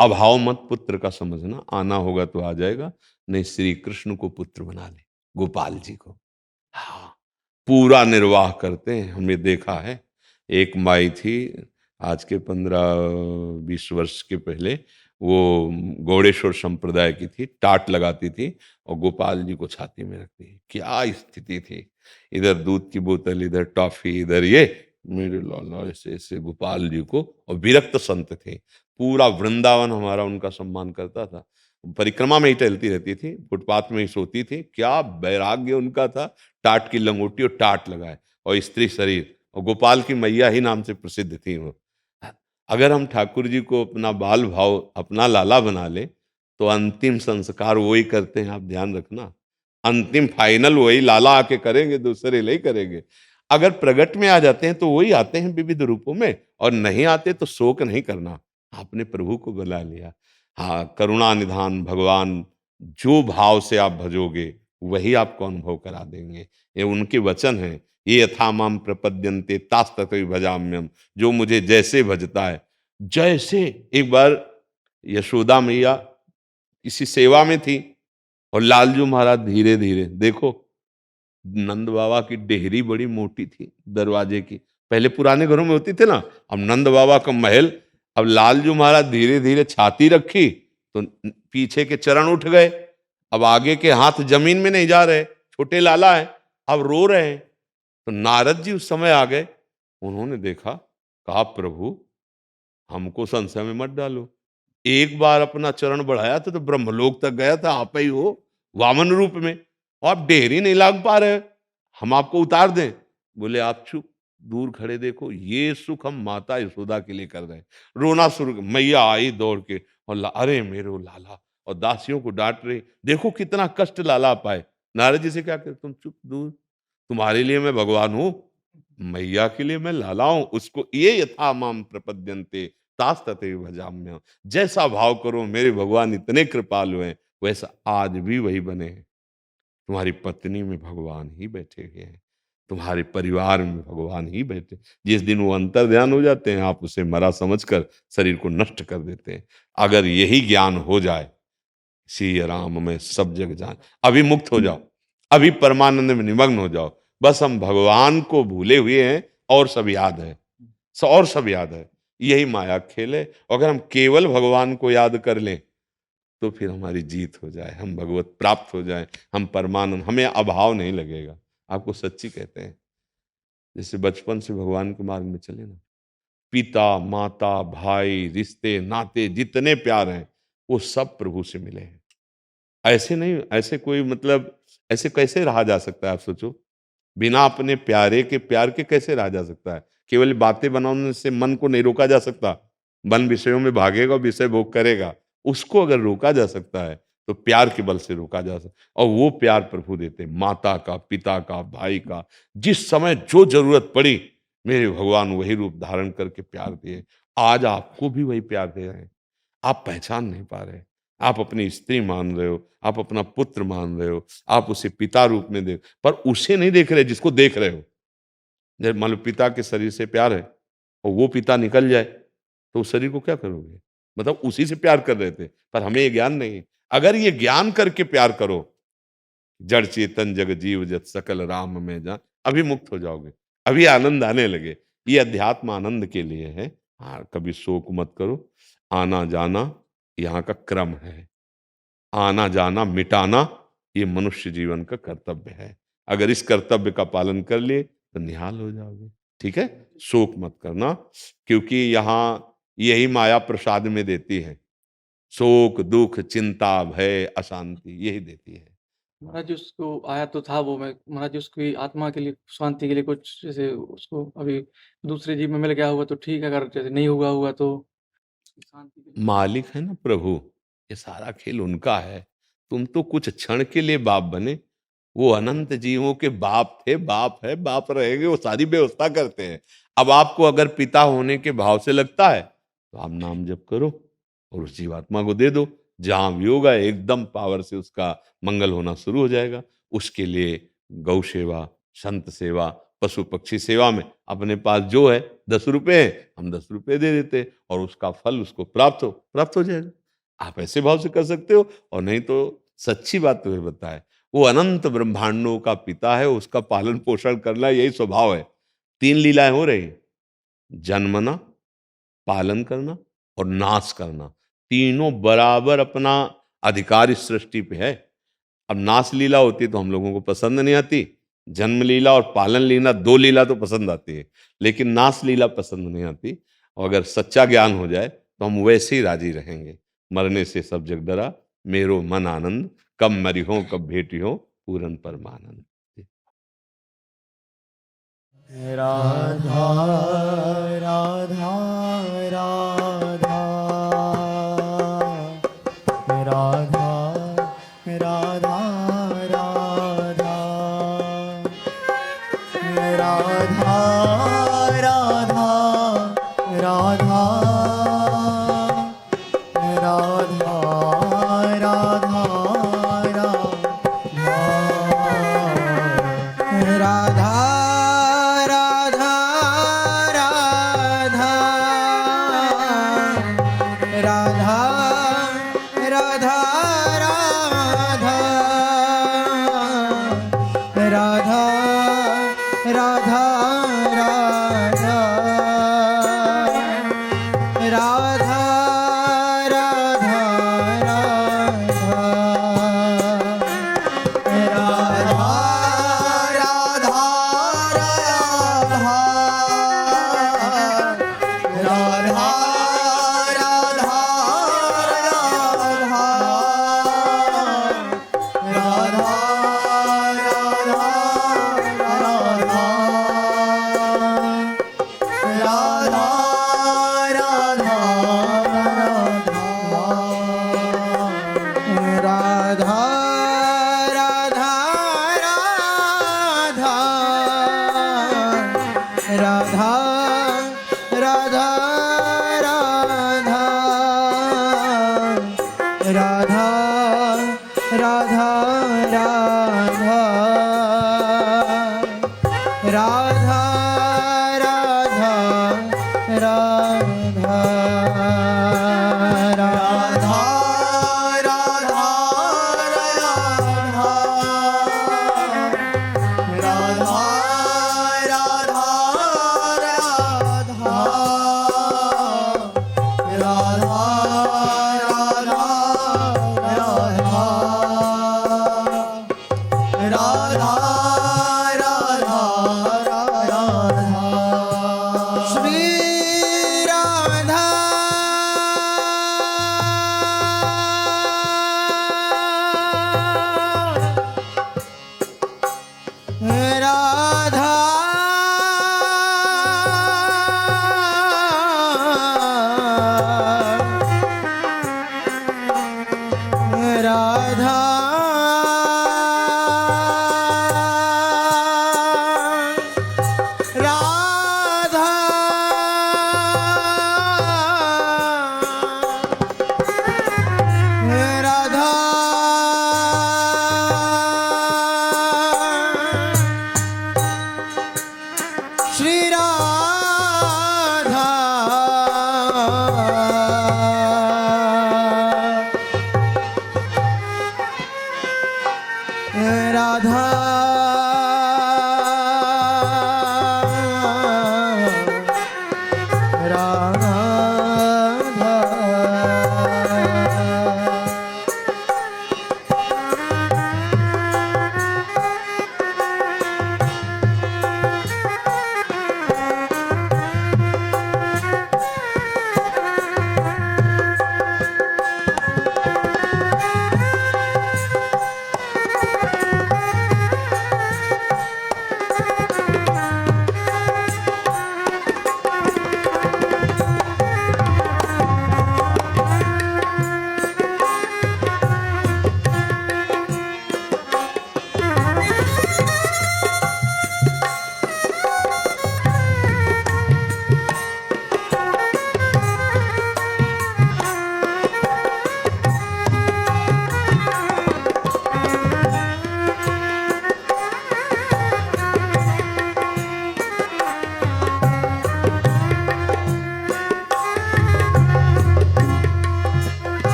अभाव मत पुत्र का समझना, आना होगा तो आ जाएगा, नहीं श्री कृष्ण को पुत्र बना ले, गोपाल जी को। हाँ, पूरा निर्वाह करते हैं। हमने देखा है, एक माई थी, आज के 15-20 वर्ष के पहले, वो गौड़ेश्वर संप्रदाय की थी, टाट लगाती थी और गोपाल जी को छाती में रखती थी। क्या स्थिति थी, इधर दूध की बोतल, इधर टॉफी, इधर ये, मेरे लाला ऐसे ऐसे गोपाल जी को, और विरक्त संत थे। पूरा वृंदावन हमारा उनका सम्मान करता था। परिक्रमा में ही टहलती रहती थी, फुटपाथ में ही सोती थी। क्या वैराग्य उनका था, टाट की लंगोटी और टाट लगाए और स्त्री शरीर, और गोपाल की मैया ही नाम से प्रसिद्ध थी वो। अगर हम ठाकुर जी को अपना बाल भाव, अपना लाला बना ले, तो अंतिम संस्कार वही करते हैं, आप ध्यान रखना। अंतिम फाइनल वही लाला आके करेंगे, दूसरे नहीं करेंगे। अगर प्रगट में आ जाते हैं तो वही आते हैं विविध रूपों में, और नहीं आते तो शोक नहीं करना, आपने प्रभु को बुला लिया। हाँ, करुणा निधान भगवान, जो भाव से आप भजोगे वही आपको अनुभव करा देंगे। ये उनके वचन हैं, ये यथा माम प्रपद्यन्ते तास तथैव भजाम्यहम्, जो मुझे जैसे भजता है। जैसे एक बार यशोदा मैया किसी सेवा में थी और लालजू महाराज धीरे धीरे, देखो नंद बाबा की डेहरी बड़ी मोटी थी दरवाजे की, पहले पुराने घरों में होती थी ना, अब नंद बाबा का महल। अब लालजू महाराज धीरे धीरे छाती रखी तो पीछे के चरण उठ गए, अब आगे के हाथ जमीन में नहीं जा रहे, छोटे लाला है, अब रो रहे हैं। तो नारद जी उस समय आ गए, उन्होंने देखा, कहा प्रभु हमको संशय में मत डालो, एक बार अपना चरण बढ़ाया था तो ब्रह्मलोक तक गया था, आप ही हो वामन रूप में, और आप डेहरी नहीं लाग पा रहे, हम आपको उतार दें। बोले आप चुप, दूर खड़े देखो, ये सुख हम माता यशोदा के लिए कर रहे हैं। रोना शुरू, मैया आई दौड़ के और अरे मेरो लाला, और दासियों को डांट रही, देखो कितना कष्ट लाला पाए। नारद जी से क्या कहते, तुम चुप, दूर, तुम्हारे लिए मैं भगवान हूं, मैया के लिए मैं लाला हूं। उसको ये यथा माम प्रपद्यन्ते तास तथैव भजाम्यहम्, जैसा भाव करो मेरे भगवान इतने कृपालु हैं, वैसा आज भी वही बने हैं। तुम्हारी पत्नी में भगवान ही बैठे हुए हैं, तुम्हारे परिवार में भगवान ही बैठे। जिस दिन वो अंतर ध्यान हो जाते हैं, आप उसे मरा समझकर शरीर को नष्ट कर देते हैं। अगर यही ज्ञान हो जाए, सी राम में सब जग जान, अभी मुक्त हो जाओ, अभी परमानंद में निमग्न हो जाओ। बस हम भगवान को भूले हुए हैं और सब याद है, और सब याद है। यही माया खेल है। अगर हम केवल भगवान को याद कर लें तो फिर हमारी जीत हो जाए, हम भगवत प्राप्त हो जाए, हम परमानंद, हमें अभाव नहीं लगेगा। आपको सच्ची कहते हैं, जैसे बचपन से भगवान के मार्ग में चले ना, पिता माता भाई रिश्ते नाते जितने प्यार हैं वो सब प्रभु से मिले हैं। ऐसे नहीं, ऐसे कोई मतलब ऐसे कैसे रहा जा सकता है, आप सोचो, बिना अपने प्यारे के प्यार के कैसे रहा जा सकता है। केवल बातें बनाने से मन को नहीं रोका जा सकता, मन विषयों में भागेगा, विषय भोग करेगा। उसको अगर रोका जा सकता है तो प्यार के बल से रोका जा सकता, और वो प्यार प्रभु देते, माता का, पिता का, भाई का। जिस समय जो जरूरत पड़ी मेरे भगवान वही रूप धारण करके प्यार दिए। आज आपको भी वही प्यार दे रहे हैं, आप पहचान नहीं पा रहे। आप अपनी स्त्री मान रहे हो, आप अपना पुत्र मान रहे हो, आप उसे पिता रूप में देख, पर उसे नहीं देख रहे जिसको देख रहे हो। जब मान लो पिता के शरीर से प्यार है और वो पिता निकल जाए तो उस शरीर को क्या करोगे, मतलब उसी से प्यार कर रहे थे, पर हमें ये ज्ञान नहीं है। अगर ये ज्ञान करके प्यार करो, जड़ चेतन जग जीव जत सकल राम में जान, अभी मुक्त हो जाओगे, अभी आनंद आने लगे। ये अध्यात्म आनंद के लिए है। हाँ, कभी शोक मत करो, आना जाना यहाँ का क्रम है, आना जाना मिटाना ये मनुष्य जीवन का कर्तव्य है। अगर इस कर्तव्य का पालन कर लिए तो निहाल हो जाओगे। ठीक है, शोक मत करना, क्योंकि यहाँ यही माया प्रसाद में देती है। शोक दुख चिंता भय अशांति यही देती है। महाराज जी उसको आया तो था वो, मैं महाराज जी उसकी आत्मा के लिए शांति के लिए कुछ जैसे उसको अभी दूसरे जीव में मिल गया हुआ तो ठीक है, अगर जैसे नहीं हुआ हुआ तो शांति के लिए। मालिक है ना प्रभु, ये सारा खेल उनका है। तुम तो कुछ क्षण के लिए बाप बने, वो अनंत जीवों के बाप थे, बाप है, बाप रहेंगे, वो सारी व्यवस्था करते हैं। अब आपको अगर पिता होने के भाव से लगता है तो आप नाम जप करो और उस जीवात्मा को दे दो, जहां भी होगा एकदम पावर से उसका मंगल होना शुरू हो जाएगा। उसके लिए गौ सेवा, संत सेवा, पशु पक्षी सेवा में अपने पास जो है 10 रुपए है, हम 10 रुपए दे देते हैं और उसका फल उसको प्राप्त हो जाएगा। आप ऐसे भाव से कर सकते हो, और नहीं तो सच्ची बात तुम्हें बताए, वो अनंत ब्रह्मांडों का पिता है, उसका पालन पोषण करना यही स्वभाव है। 3 लीलाएं हो रही हैं, जन्मना, पालन करना और नाश करना, तीनों बराबर अपना अधिकार इस सृष्टि पे है। अब नाश लीला होती है तो हम लोगों को पसंद नहीं आती, जन्म लीला और पालन लीला 2 लीला तो पसंद आती है, लेकिन नाश लीला पसंद नहीं आती। और अगर सच्चा ज्ञान हो जाए तो हम वैसे ही राजी रहेंगे। मरने से सब जग डरा, मेरो मन आनंद, कब मरी हो कब भेटी हो, पूरन परमानंद। राधा राधा राधा राधा राधा राधा राधा राधा राधा राधा राधा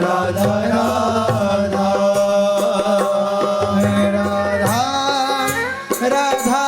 राधा राधा राधा राधा